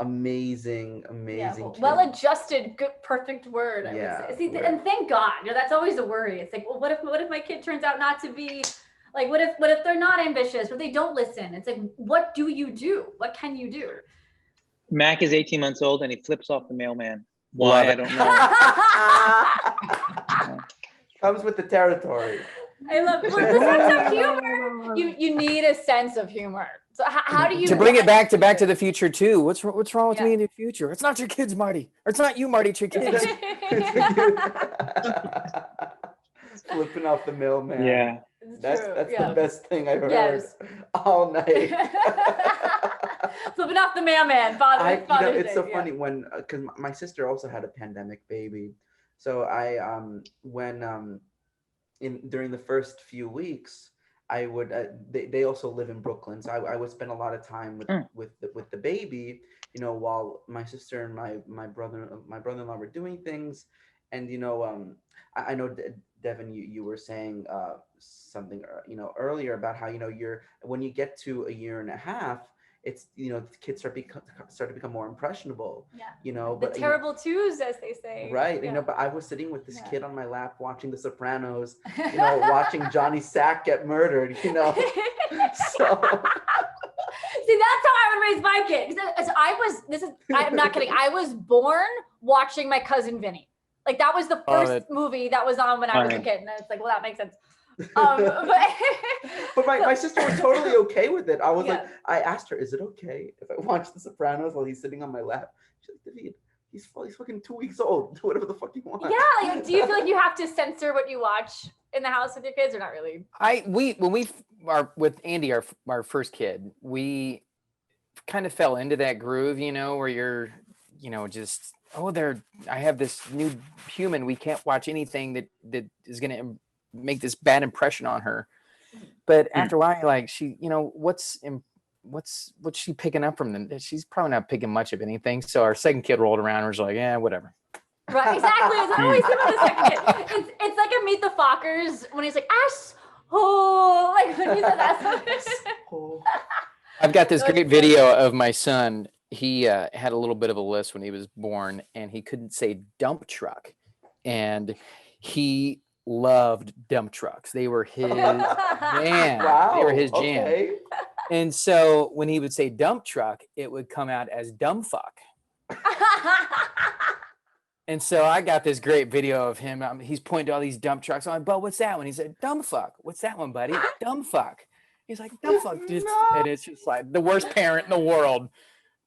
Speaker 2: amazing kids.
Speaker 4: Well-adjusted, good, perfect word. I
Speaker 2: Yeah,
Speaker 4: would say. See,
Speaker 2: right.
Speaker 4: and thank God. That's always a worry. It's like, well, what if my kid turns out not to be like? What if they're not ambitious? Or they don't listen? It's like, what do you do? What can you do?
Speaker 3: Mac is 18 months old and he flips off the mailman. Why? I don't know.
Speaker 2: Comes with the territory.
Speaker 4: I love the sense of humor. You need a sense of humor. So how do you
Speaker 1: To bring it back to Back to the Future too? What's wrong with
Speaker 4: Yeah.
Speaker 1: me in the future? It's not your kids, Marty. Or it's not you, Marty. It's your kids.
Speaker 2: Flipping off the mailman.
Speaker 4: It's
Speaker 2: That's
Speaker 4: true.
Speaker 2: the best thing I've heard
Speaker 4: Yes.
Speaker 2: all night.
Speaker 4: Flipping off the mailman. Father's
Speaker 2: it's
Speaker 4: Day,
Speaker 2: so funny when because my sister also had a pandemic baby, so I during the first few weeks I would they also live in Brooklyn, so I would spend a lot of time with the baby, while my sister and my brother-in-law were doing things, and I know Deven, you were saying something earlier about how when you get to a year and a half, it's the kids start to become more impressionable.
Speaker 4: The
Speaker 2: but
Speaker 4: terrible twos, as they say.
Speaker 2: right. But I was sitting with this kid on my lap watching The Sopranos, watching Johnny Sack get murdered, so
Speaker 4: See, that's how I would raise my kid. I'm not kidding. I was born watching my cousin Vinny. Like that was the first movie that was on when I was a kid. And it's like, well, that makes sense.
Speaker 2: But my sister was totally okay with it. I was like, I asked her, is it okay if I watch The Sopranos while he's sitting on my lap? She's like, David, he's fucking 2 weeks old. Do whatever the fuck you want.
Speaker 4: Yeah. Like, do you feel like you have to censor what you watch in the house with your kids, or not really?
Speaker 1: When we are with Andy, our first kid, we kind of fell into that groove, where you're, just, I have this new human. We can't watch anything that is going to make this bad impression on her. But after a while, like she, what's she picking up from them? She's probably not picking much of anything. So our second kid rolled around and was like, yeah, whatever.
Speaker 4: Right, exactly. It's always about the second kid. It's like a Meet the Fockers when he's like, like when he said that.
Speaker 1: I've got this great video of my son. He had a little bit of a lisp when he was born, and he couldn't say dump truck. And he loved dump trucks. They were his jam.
Speaker 2: Wow,
Speaker 1: they were his jam.
Speaker 2: Okay.
Speaker 1: And so when he would say dump truck, it would come out as dumb fuck. And so I got this great video of him. He's pointing to all these dump trucks. I'm like, but what's that one? He said, dumb fuck. What's that one, buddy? Dumb fuck. He's like, dumb fuck. And it's just like the worst parent in the world.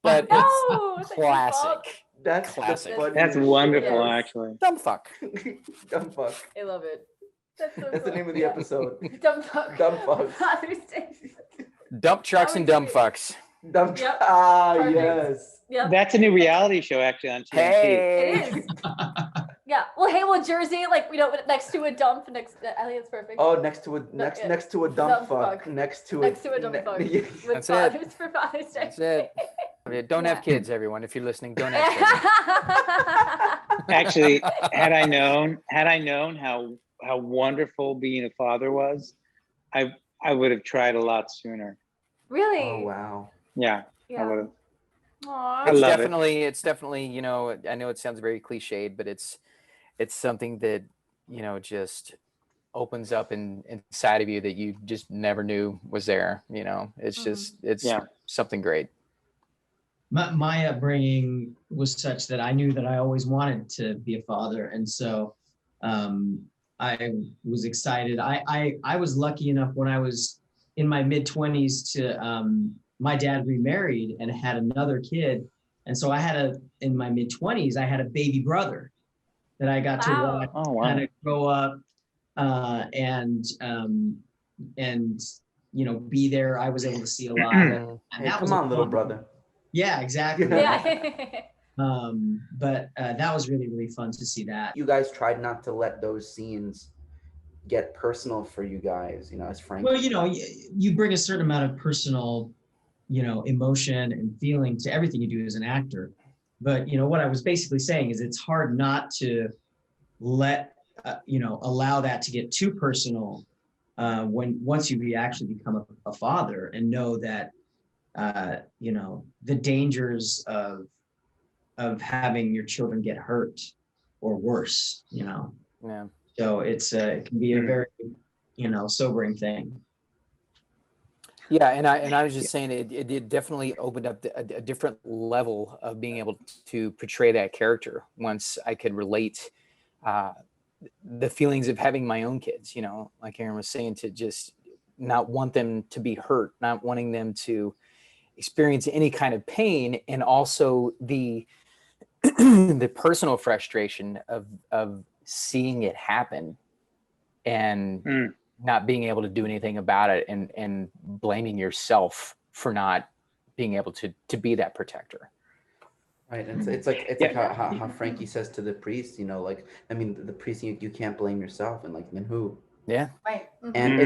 Speaker 1: But it's classic.
Speaker 2: That's
Speaker 1: classic.
Speaker 3: That's wonderful, actually.
Speaker 1: Dumb fuck.
Speaker 2: Dumb fuck.
Speaker 4: I love it.
Speaker 2: That's the name of the episode.
Speaker 4: Dumb fuck.
Speaker 2: Dumb fuck.
Speaker 4: Father's Day.
Speaker 1: Dump trucks and dumb fucks.
Speaker 2: Dumb.
Speaker 4: Yep.
Speaker 2: Ah,
Speaker 4: Perfect.
Speaker 2: yes.
Speaker 4: Yep.
Speaker 3: That's a new reality show, actually, on TNT.
Speaker 1: Hey.
Speaker 4: It is. Yeah. Well, hey, well, Jersey, like, next to a dump, I think it's perfect.
Speaker 2: Oh, next to a dump
Speaker 4: Dump
Speaker 2: fuck.
Speaker 4: fuck.
Speaker 2: Next to
Speaker 4: Next to a dump fuck.
Speaker 2: Yeah.
Speaker 4: With
Speaker 1: That's
Speaker 4: fathers
Speaker 1: it.
Speaker 4: for Father's Day.
Speaker 1: That's it. Don't
Speaker 4: Yeah.
Speaker 1: have kids, everyone. If you're listening, don't have children.
Speaker 3: Actually, had I known how wonderful being a father was, I would have tried a lot sooner.
Speaker 4: Really?
Speaker 2: Oh wow.
Speaker 3: Yeah,
Speaker 4: Yeah.
Speaker 3: I would have.
Speaker 4: Aww.
Speaker 3: I
Speaker 1: It's
Speaker 3: love it.
Speaker 1: definitely, I know it sounds very cliched, but it's something that, just opens up inside of you that you just never knew was there. It's just, it's something great.
Speaker 5: My upbringing was such that I knew that I always wanted to be a father. And so I was excited. I was lucky enough when I was in my mid-20s to, my dad remarried and had another kid. And so in my mid-20s, I had a baby brother that I got to watch kind of grow up and be there. I was able to see a lot. And
Speaker 2: Hey, come on, little brother.
Speaker 5: Yeah, exactly.
Speaker 4: Yeah.
Speaker 5: But that was really, really fun to see that.
Speaker 2: You guys tried not to let those scenes get personal for you guys, as Frankie.
Speaker 5: Well, you bring a certain amount of personal, emotion and feeling to everything you do as an actor. But, what I was basically saying is it's hard not to allow that to get too personal once you actually become a father and know that, the dangers of having your children get hurt or worse,
Speaker 1: Yeah.
Speaker 5: So it can be a very, sobering thing.
Speaker 1: Yeah, and I was just saying it definitely opened up a different level of being able to portray that character once I could relate the feelings of having my own kids, like Aaron was saying, to just not want them to be hurt, not wanting them to experience any kind of pain, and also the the personal frustration of seeing it happen and not being able to do anything about it, and blaming yourself for not being able to be that protector.
Speaker 2: Right. It's like how Frankie says to the priest, the priest, you can't blame yourself, and then who?
Speaker 1: Yeah.
Speaker 4: Right. Mm-hmm.
Speaker 2: And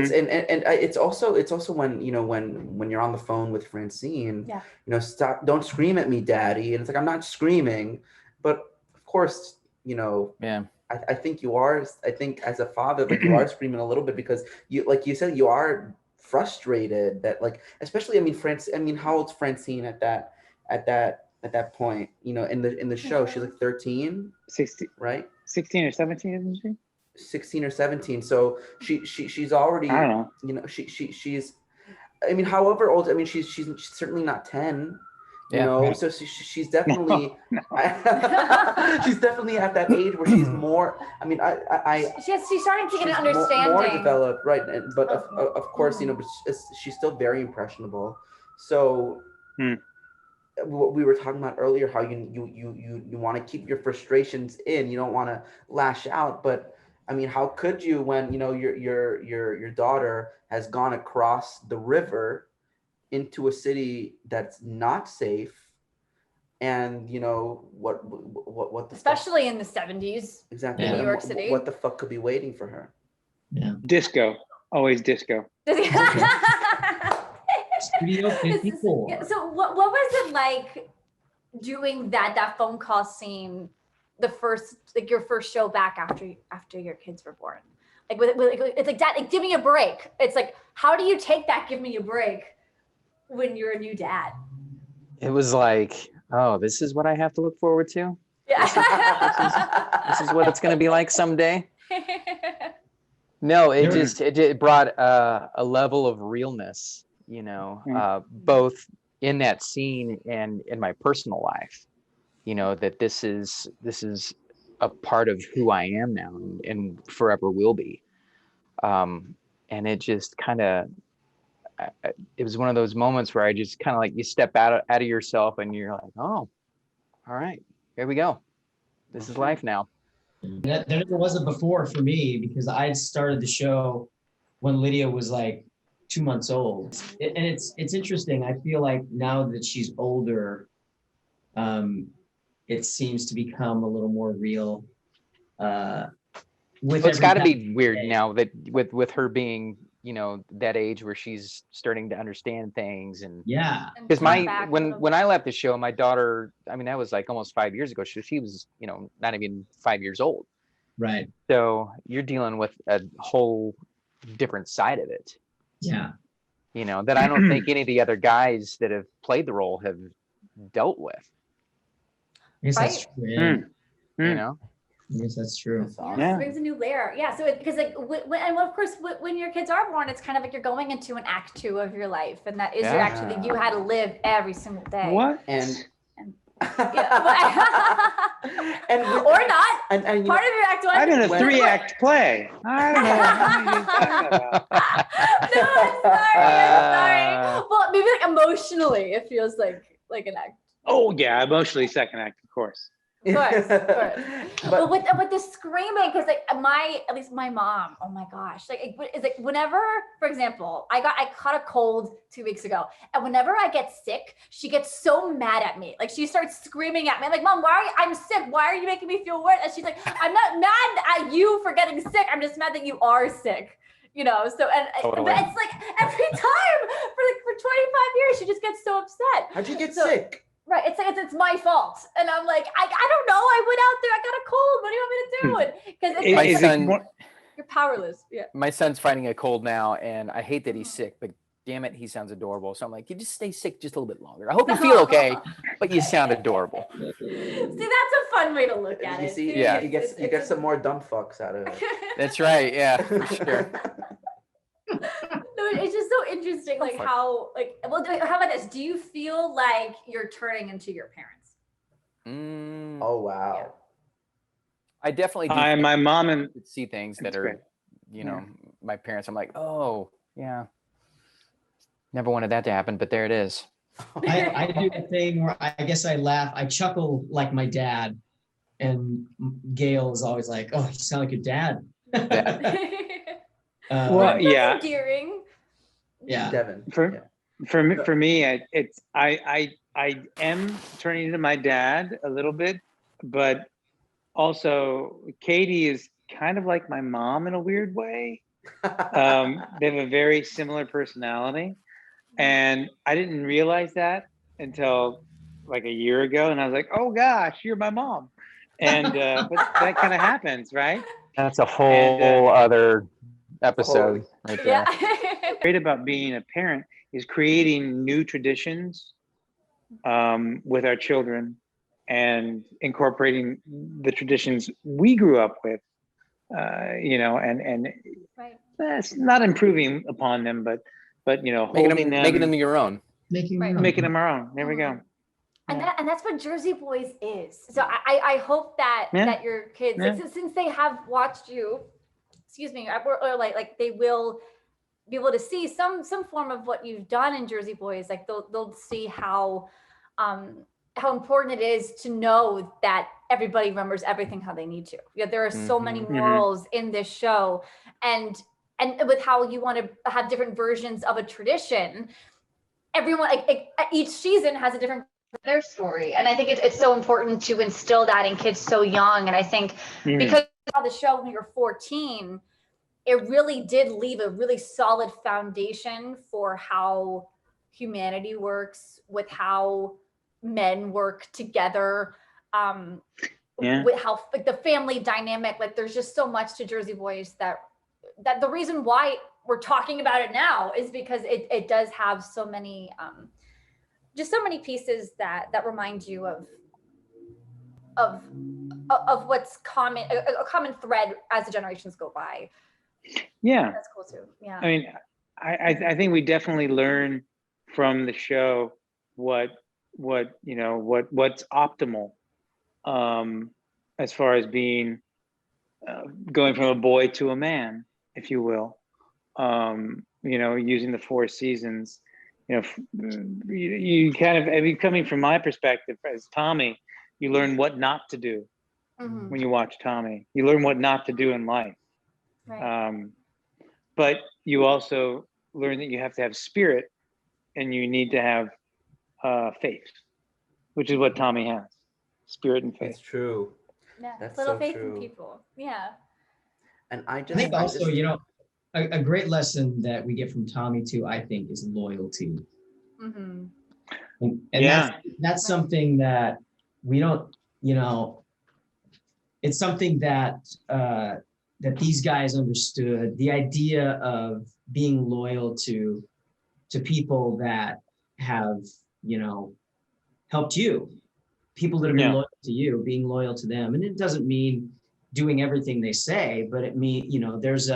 Speaker 2: it's also when when you're on the phone with Francine, stop, don't scream at me, daddy. And it's like, I'm not screaming, but of course, I think you are. I think as a father, you are screaming a little bit, because you, like you said, you are frustrated that, especially, how old's Francine at that point, in the show? She's 13,
Speaker 3: 16,
Speaker 2: right?
Speaker 3: 16 or 17, isn't she?
Speaker 2: 16 or 17. So she's already,
Speaker 3: I don't know.
Speaker 2: she's, however old, she's certainly not 10. So she's definitely she's definitely at that age where she's more,
Speaker 4: she's starting to get an understanding,
Speaker 2: more developed, right? But of course, but she's still very impressionable. So what we were talking about earlier, how you want to keep your frustrations in, you don't want to lash out, but how could you when your daughter has gone across the river into a city that's not safe, and what the
Speaker 4: especially in the 70s,
Speaker 2: exactly
Speaker 4: in New York City,
Speaker 2: what the fuck could be waiting for her?
Speaker 3: Disco, always disco.
Speaker 5: Studio 54.
Speaker 4: So what was it like doing that phone call scene, your first show back after your kids were born? It's like, Dad, give me a break. It's like, how do you take that give me a break when you're a new dad?
Speaker 1: It was like, oh, this is what I have to look forward to?
Speaker 4: Yeah.
Speaker 1: This is what it's going to be like someday? No, it brought a level of realness, both in that scene and in my personal life, that this is a part of who I am now and forever will be. And it just kind of, it was one of those moments where I just kind of you step out of yourself and you're like, oh, all right, here we go. This is life now.
Speaker 5: There never was a before for me, because I had started the show when Lydia was 2 months old. And it's interesting. I feel like now that she's older, it seems to become a little more real. with
Speaker 1: It's got to
Speaker 5: every
Speaker 1: be weird
Speaker 5: day.
Speaker 1: now that with her being, you know, that age where she's starting to understand things. And
Speaker 5: Yeah.
Speaker 4: And
Speaker 1: because
Speaker 4: turn back a little
Speaker 1: when
Speaker 4: bit.
Speaker 1: I left the show, my daughter, I mean, that was like almost 5 years ago. She was, you know, not even 5 years old.
Speaker 5: Right.
Speaker 1: So you're dealing with a whole different side of it,
Speaker 5: Yeah.
Speaker 1: you know, that I don't think any of the other guys that have played the role have dealt with,
Speaker 5: I guess that's
Speaker 4: Right.
Speaker 5: true. Yeah.
Speaker 1: you know?
Speaker 5: I guess that's true.
Speaker 2: That's awesome.
Speaker 4: Yes, it brings a new layer. Yeah, so because like and of course when your kids are born, it's kind of like you're going into an act 2 of your life, and that is your
Speaker 1: Yeah.
Speaker 4: act 2 that you had to live every single day.
Speaker 3: What?
Speaker 2: And
Speaker 4: Yeah,
Speaker 2: and
Speaker 4: or not.
Speaker 2: and you
Speaker 4: Part
Speaker 2: know,
Speaker 4: of your act 1.
Speaker 3: I'm in a
Speaker 2: When-
Speaker 3: 3-act play. I don't know what you're talking about.
Speaker 4: No, I'm sorry.
Speaker 1: Uh,
Speaker 4: Well, maybe like emotionally, it feels like an act.
Speaker 3: Oh yeah, emotionally second act, of course.
Speaker 4: Of course.
Speaker 2: but
Speaker 4: But with the screaming, because like at least my mom, oh my gosh, like it's like whenever, for example, I caught a cold 2 weeks ago, and whenever I get sick, she gets so mad at me. Like she starts screaming at me. I'm like, Mom, I'm sick. Why are you making me feel worse? And she's like, I'm not mad at you for getting sick. I'm just mad that you are sick. You know, so
Speaker 1: Totally.
Speaker 4: but it's like every time for 25 years, she just gets so upset.
Speaker 2: how'd you get
Speaker 4: So-
Speaker 2: sick?
Speaker 4: Right, it's like it's my fault, and I'm like, I don't know. I went out there, I got a cold. What do you want me to do? Because it's
Speaker 1: My
Speaker 4: like,
Speaker 3: Is it
Speaker 1: son-
Speaker 3: more-
Speaker 4: you're powerless. Yeah.
Speaker 1: my son's fighting a cold now, and I hate that he's sick, but damn it, he sounds adorable. So I'm like, you just stay sick just a little bit longer. I hope you feel okay, but you sound adorable.
Speaker 4: See, that's a fun way to look at
Speaker 2: You
Speaker 4: it.
Speaker 2: see,
Speaker 1: Yeah.
Speaker 2: you get some more dumb fucks out of it.
Speaker 1: That's right. Yeah, for sure.
Speaker 4: No, it's just so interesting, like
Speaker 1: fuck.
Speaker 4: how, like, well, how about this? Do you feel like you're turning into your parents?
Speaker 1: Mm,
Speaker 2: Oh wow.
Speaker 1: I definitely do.
Speaker 3: my mom and
Speaker 1: see things that
Speaker 3: That's
Speaker 1: are,
Speaker 3: great.
Speaker 1: you know, my parents. I'm like, oh yeah, never wanted that to happen, but there it is.
Speaker 5: I do the thing where I guess I laugh, I chuckle like my dad, and Gail is always like, "Oh, you sound like your dad."
Speaker 3: Well,
Speaker 4: That's
Speaker 3: yeah.
Speaker 4: endearing.
Speaker 5: Yeah.
Speaker 2: Devin.
Speaker 3: For-
Speaker 2: yeah.
Speaker 3: for me, I am turning into my dad a little bit, but also Cady is kind of like my mom in a weird way. They have a very similar personality, and I didn't realize that until like a year ago, and I was like, "Oh gosh, you're my mom," and but that kind of happens, right?
Speaker 1: That's a whole other episode right there.
Speaker 4: Yeah.
Speaker 3: Great about being a parent is creating new traditions with our children and incorporating the traditions we grew up with, you know, and
Speaker 4: Right.
Speaker 3: that's not improving upon them, but you know,
Speaker 1: Making
Speaker 3: holding
Speaker 1: them your own.
Speaker 5: Making
Speaker 4: Right.
Speaker 3: making them our own. There we go.
Speaker 4: And that's what Jersey Boys is. So I hope that
Speaker 3: Yeah.
Speaker 4: that your kids,
Speaker 3: Yeah.
Speaker 4: like, since they have watched you, excuse me, or like they will be able to see some form of what you've done in Jersey Boys. Like they'll see how important it is to know that everybody remembers everything how they need to. Yeah, there are so many
Speaker 3: Mhm.
Speaker 4: morals in this show, and with how you want to have different versions of a tradition. Everyone, like each season has a different their story, and I think it's so important to instill that in kids so young. And I think
Speaker 3: Mhm.
Speaker 4: because of the show when you're 14, it really did leave a really solid foundation for how humanity works, with how men work together,
Speaker 3: Yeah.
Speaker 4: with how like the family dynamic. Like there's just so much to Jersey Boys that the reason why we're talking about it now is because it does have so many just so many pieces that remind you of what's common, a common thread as the generations go by.
Speaker 3: Yeah.
Speaker 4: That's cool too. Yeah.
Speaker 3: I mean, I think we definitely learn from the show what's optimal, as far as being going from a boy to a man, if you will. You know, using the 4 seasons. You know, you kind of, I mean, coming from my perspective as Tommy, you learn what not to do
Speaker 4: Mhm.
Speaker 3: when you watch Tommy. You learn what not to do in life.
Speaker 4: Right.
Speaker 3: But you also learn that you have to have spirit, and you need to have faith, which is what Tommy has: spirit and
Speaker 2: It's
Speaker 3: faith.
Speaker 2: true.
Speaker 4: Yeah,
Speaker 2: That's
Speaker 4: little
Speaker 2: so
Speaker 4: faith in
Speaker 2: true.
Speaker 4: people. Yeah.
Speaker 2: And
Speaker 5: I think also, a great lesson that we get from Tommy too, I think, is loyalty.
Speaker 4: Mm-hmm.
Speaker 5: And that's something that we don't, it's something that that these guys understood. The idea of being loyal to people that have, helped you, people that have been loyal to you, being loyal to them. And it doesn't mean doing everything they say, but it means, there's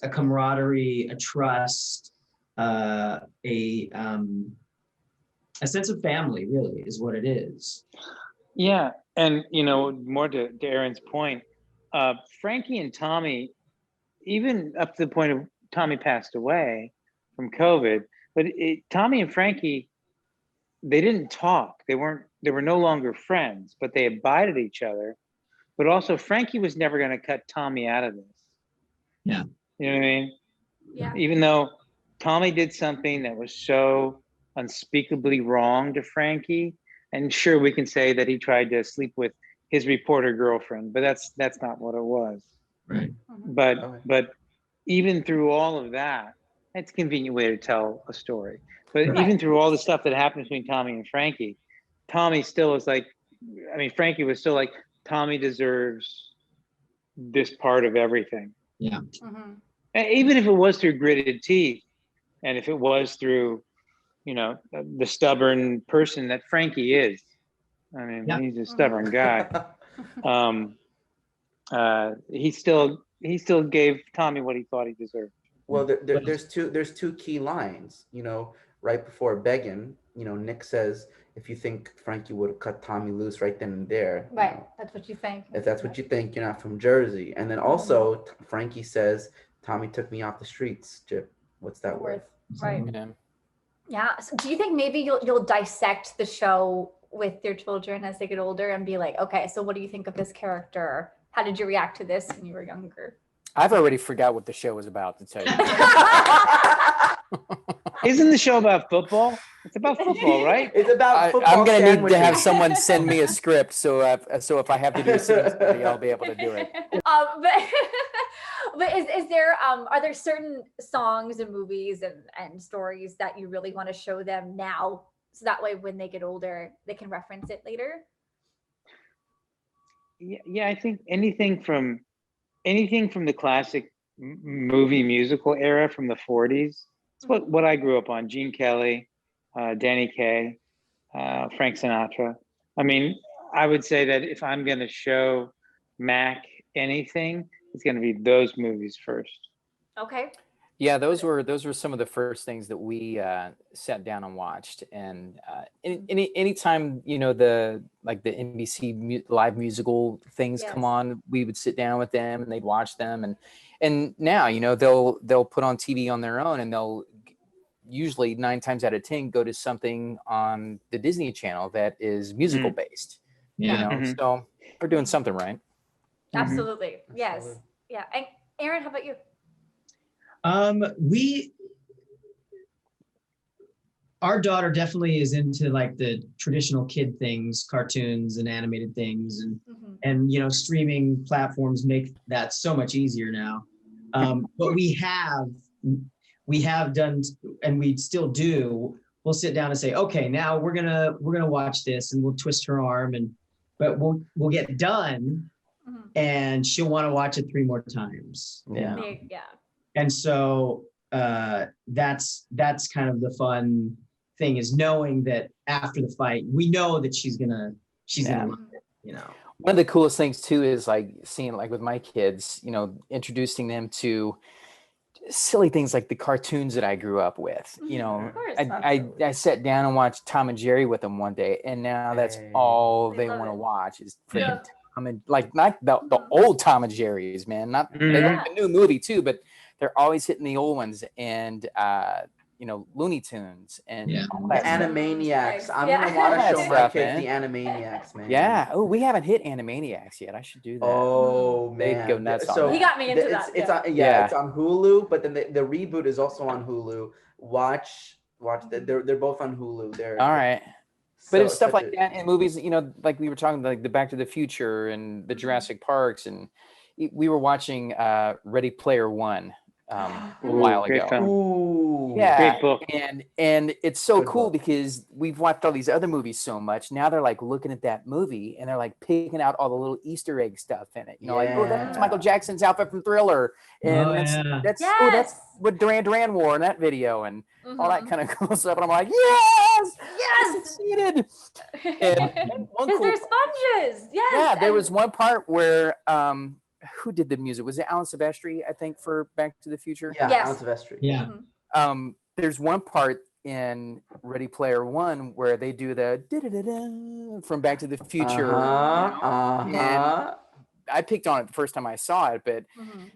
Speaker 5: a camaraderie, a trust, a sense of family, really, is what it is.
Speaker 3: Yeah, and more to Aaron's point, Frankie and Tommy, even up to the point of Tommy passed away from COVID, but Tommy and Frankie, they didn't talk. They were no longer friends, but they abided each other. But also, Frankie was never going to cut Tommy out of this.
Speaker 5: Yeah.
Speaker 3: You know what I mean?
Speaker 4: Yeah.
Speaker 3: Even though Tommy did something that was so unspeakably wrong to Frankie, and sure, we can say that he tried to sleep with his reporter girlfriend, but that's not what it was.
Speaker 5: Right.
Speaker 3: But even through all of that, it's a convenient way to tell a story. But even through all the stuff that happened between Tommy and Frankie, Tommy still was like, Frankie was still like, Tommy deserves this part of everything.
Speaker 5: Yeah.
Speaker 4: Mm-hmm.
Speaker 3: And even if it was through gritted teeth, and if it was through, the stubborn person that Frankie is. He's a stubborn guy. He still gave Tommy what he thought he deserved.
Speaker 2: Well, there's two key lines, right before begging, Nick says, if you think Frankie would have cut Tommy loose right then and there.
Speaker 4: Right. That's what you think.
Speaker 2: If that's what you think, you're not from Jersey. And then also Frankie says, Tommy took me off the streets, Chip. What's that worth?
Speaker 4: Right.
Speaker 1: Yeah.
Speaker 4: Yeah. So do you think maybe you'll dissect the show with your children as they get older and be like, okay, so what do you think of this character? How did you react to this when you were younger?
Speaker 1: I've already forgot what the show was about, to tell you.
Speaker 3: Isn't the show about football? It's about football, right?
Speaker 2: It's about football.
Speaker 1: I'm gonna need to have someone send me a script, so if I have to do a scene study, I'll be able to do it.
Speaker 4: But is there are there certain songs and movies and stories that you really want to show them now, so that way when they get older they can reference it later?
Speaker 3: Yeah, I think anything from the classic movie musical era from the 40s. It's what I grew up on. Gene Kelly, Danny Kaye, Frank Sinatra. I would say that if I'm going to show Mac anything, it's going to be those movies first.
Speaker 4: Okay.
Speaker 1: Yeah, those were some of the first things that we sat down and watched. And anytime the NBC live musical things come on, we would sit down with them and they'd watch them. And now they'll put on TV on their own, and they'll usually 9 times out of 10 go to something on the Disney Channel that is musical based.
Speaker 5: Yeah.
Speaker 1: So we're doing something right.
Speaker 4: Absolutely. Yes. Yeah. And Aaron, how about you?
Speaker 5: Our daughter definitely is into like the traditional kid things, cartoons and animated things, and streaming platforms make that so much easier now. But we have done, and we still do. We'll sit down and say, okay, now we're gonna watch this, and we'll twist her arm, but we'll get done, and she'll want to watch it 3 more times.
Speaker 1: Yeah.
Speaker 4: Yeah.
Speaker 5: And so that's kind of the fun thing, is knowing that after the fight, we know that she's gonna love it.
Speaker 1: One of the coolest things too is like seeing, like with my kids, introducing them to silly things like the cartoons that I grew up with. I sat down and watched Tom and Jerry with them one day, and now that's all they want to watch is freaking Tom and, like, not the old Tom and Jerry's, man. Not they like the new movie too, but they're always hitting the old ones, and Looney Tunes and all that
Speaker 2: the Animaniacs. I'm gonna want to show my kids the Animaniacs, man.
Speaker 1: Yeah. Oh, we haven't hit Animaniacs yet. I should do that.
Speaker 2: Oh man,
Speaker 1: they go nuts on
Speaker 2: so
Speaker 1: that.
Speaker 4: He got me into that.
Speaker 2: It's on Hulu, but then the reboot is also on Hulu. Watch. They're both on Hulu.
Speaker 1: All right. But
Speaker 2: So
Speaker 1: it's stuff
Speaker 2: such
Speaker 1: like
Speaker 2: a-
Speaker 1: that in movies, you know, like we were talking like the Back to the Future and the Jurassic Parks, and we were watching Ready Player One a little
Speaker 3: Ooh,
Speaker 1: while
Speaker 3: great
Speaker 1: ago.
Speaker 3: film.
Speaker 2: Ooh.
Speaker 1: Yeah,
Speaker 3: Great book.
Speaker 1: and it's so
Speaker 2: Good
Speaker 1: cool
Speaker 2: book.
Speaker 1: because we've watched all these other movies so much. Now they're like looking at that movie and they're like picking out all the little Easter egg stuff in it. You know, like, oh, that's Michael
Speaker 2: Yeah.
Speaker 1: Jackson's outfit from Thriller, and
Speaker 5: Oh,
Speaker 1: that's
Speaker 5: yeah.
Speaker 1: that's
Speaker 4: Yes.
Speaker 1: oh, that's what Duran Duran wore in that video, and all that
Speaker 4: Mhm.
Speaker 1: kind of cool stuff. And I'm like, yes, I
Speaker 4: Yes.
Speaker 1: succeeded. And one
Speaker 4: Because
Speaker 1: cool
Speaker 4: they're sponges. Yes.
Speaker 1: yeah, there
Speaker 4: and-
Speaker 1: was one part where who did the music? Was it Alan Silvestri, I think, for Back to the Future?
Speaker 2: Yeah,
Speaker 4: Yes.
Speaker 2: Alan Silvestri.
Speaker 5: Yeah.
Speaker 4: Mhm.
Speaker 1: There's one part in Ready Player One where they do the da-da-da-da from Back to the Future.
Speaker 2: Uh-huh.
Speaker 1: you know?
Speaker 2: Uh-huh.
Speaker 1: I picked on it the first time I saw it, but
Speaker 4: Mhm.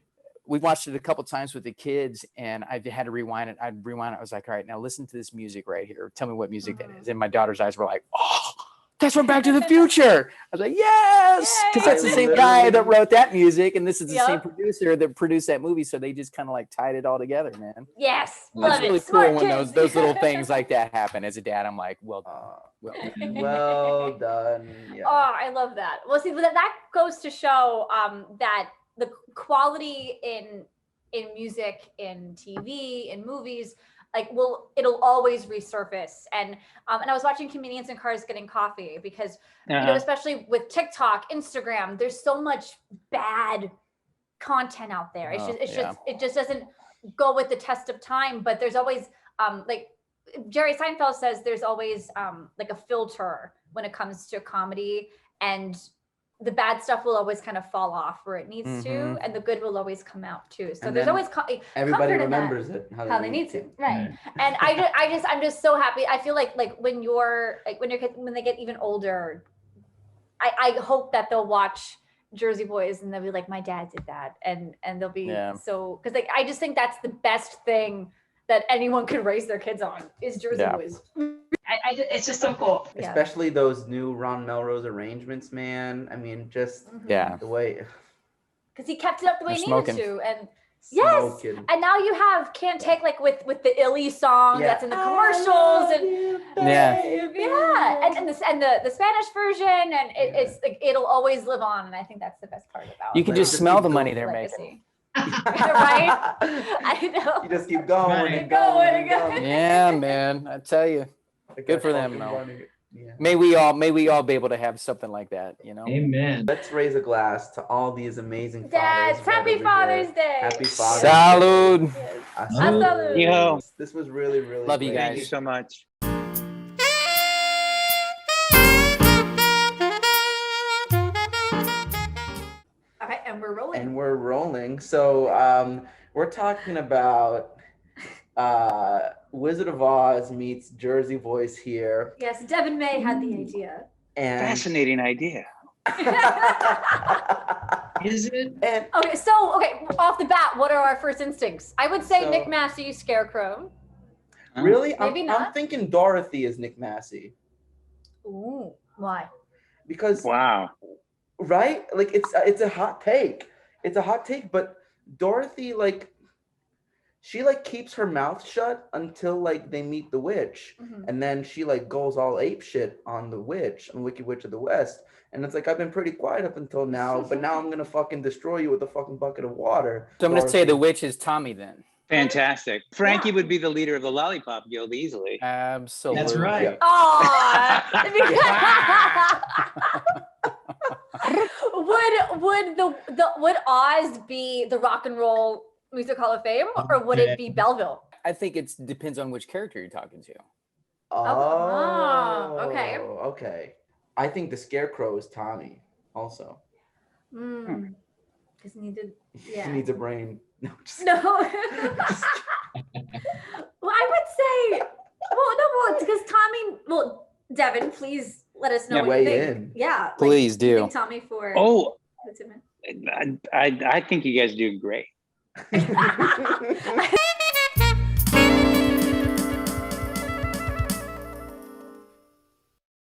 Speaker 1: we watched it a couple times with the kids, and I had to rewind it. I'd rewind it. I was like, all right, now listen to this music right here. Tell me what music that is. And my daughter's eyes were like, oh, that's from Back to the Future. I was like, yes, because that's the
Speaker 2: Yay.
Speaker 1: same guy that wrote that music, and this is the same
Speaker 4: Yep.
Speaker 1: producer that produced that movie. So they just kind of like tied it all together, man.
Speaker 4: Yes.
Speaker 1: It's
Speaker 4: Love
Speaker 1: really
Speaker 4: it.
Speaker 1: cool
Speaker 4: Smart
Speaker 1: when
Speaker 4: kids.
Speaker 1: those little things like that happen. As a dad, I'm like, well, well.
Speaker 2: Well done. Yeah.
Speaker 4: Oh, I love that. Well, see, that goes to show that the quality in music, in TV, in movies, like it'll always resurface. And I was watching Comedians in Cars Getting Coffee because you know, especially with TikTok, Instagram, there's so much bad content out there. It's
Speaker 1: Oh,
Speaker 4: just
Speaker 1: yeah.
Speaker 4: it just doesn't go with the test of time. But there's always like Jerry Seinfeld says, there's always like a filter when it comes to comedy, and the bad stuff will always kind of fall off where it needs to,
Speaker 1: Mhm.
Speaker 4: and the good will always come out too. So
Speaker 2: And
Speaker 4: there's
Speaker 2: then
Speaker 4: always
Speaker 2: Everybody
Speaker 4: comfort in that.
Speaker 2: remembers it
Speaker 4: How they need to, right? And I'm just so happy. I feel like when your kids, when they get even older, I hope that they'll watch Jersey Boys and they'll be like, my dad did that, and they'll be so, because like I just think that's the best thing that anyone could raise their kids on is Jersey
Speaker 1: Yeah.
Speaker 4: Boys.
Speaker 7: It's just so cool.
Speaker 4: Yeah.
Speaker 2: Especially those new Ron Melrose arrangements, man. I mean, just
Speaker 1: Yeah.
Speaker 2: the way
Speaker 4: Because he kept it up the way
Speaker 1: They're
Speaker 4: he needed
Speaker 1: smoking.
Speaker 4: to, and yes,
Speaker 2: smoking.
Speaker 4: and now you have Can't Take, like with the Illy song
Speaker 2: Yeah.
Speaker 4: that's in the commercials, and
Speaker 1: Yeah.
Speaker 4: yeah, and the Spanish version, and it's like it'll always live on, and I think that's the best part about
Speaker 1: You can
Speaker 2: Like,
Speaker 1: just
Speaker 2: just
Speaker 1: smell
Speaker 2: keep
Speaker 1: the money
Speaker 2: going.
Speaker 1: they're
Speaker 4: legacy.
Speaker 1: making.
Speaker 4: Right? I know.
Speaker 2: You just keep going
Speaker 5: Right.
Speaker 2: and going and
Speaker 4: Going.
Speaker 2: going.
Speaker 1: Yeah, man. I tell you,
Speaker 2: Like
Speaker 1: Good
Speaker 2: that
Speaker 1: for them,
Speaker 2: fucking
Speaker 1: though.
Speaker 2: running- Yeah.
Speaker 1: may we all be able to have something like that. You know.
Speaker 5: Amen.
Speaker 2: Let's raise a glass to all these amazing
Speaker 4: Dads,
Speaker 2: fathers. right
Speaker 4: happy
Speaker 2: over
Speaker 4: Father's
Speaker 2: here.
Speaker 4: Day.
Speaker 2: Happy Father's
Speaker 1: Salud.
Speaker 2: Day.
Speaker 4: Yes.
Speaker 2: Salud.
Speaker 4: Salud.
Speaker 3: Yo.
Speaker 2: This was really, really
Speaker 1: Love you
Speaker 2: great.
Speaker 3: Thank you
Speaker 1: guys.
Speaker 3: so much.
Speaker 4: All right, and we're rolling.
Speaker 2: And we're rolling. So we're talking about Wizard of Oz meets Jersey Boys here.
Speaker 4: Yes, Deven May had the idea.
Speaker 2: And
Speaker 3: Fascinating idea.
Speaker 5: Is it?
Speaker 2: and
Speaker 4: Okay, off the bat, what are our first instincts? I would say
Speaker 2: So-
Speaker 4: Nick Massey, Scarecrow.
Speaker 2: really,
Speaker 4: Maybe
Speaker 2: I'm
Speaker 4: not.
Speaker 2: thinking Dorothy is Nick Massey.
Speaker 4: Ooh, why?
Speaker 2: Because
Speaker 3: Wow.
Speaker 2: right, like it's a hot take. It's a hot take, but Dorothy, like, she like keeps her mouth shut until like they meet the witch,
Speaker 4: Mhm.
Speaker 2: and then she like goes all ape shit on the witch, on Wicked Witch of the West. And it's like, I've been pretty quiet up until now, but now I'm gonna fucking destroy you with a fucking bucket of water.
Speaker 1: So I'm gonna say
Speaker 2: Dorothy.
Speaker 1: the witch is Tommy then.
Speaker 3: Fantastic. Frankie
Speaker 4: Yeah.
Speaker 3: would be the leader of the Lollipop Guild easily.
Speaker 1: Absolutely.
Speaker 5: That's right.
Speaker 4: Would Oz be the Rock and Roll Music Hall of Fame, or would it be Belleville?
Speaker 1: I think it depends on which character you're talking to.
Speaker 2: Oh,
Speaker 4: okay.
Speaker 2: Okay. I think the Scarecrow is Tommy also.
Speaker 4: Because he needed,
Speaker 2: He
Speaker 4: yeah.
Speaker 2: needs a brain. No, just
Speaker 4: No. Well, I would say, it's because Tommy. Well, Devin, please let us know
Speaker 3: Yeah,
Speaker 4: what
Speaker 2: weigh
Speaker 4: you think.
Speaker 2: in.
Speaker 4: Yeah,
Speaker 1: Please
Speaker 4: do. You
Speaker 1: do.
Speaker 4: think Tommy for?
Speaker 3: Oh,
Speaker 4: puts him in?
Speaker 3: I think you guys do great.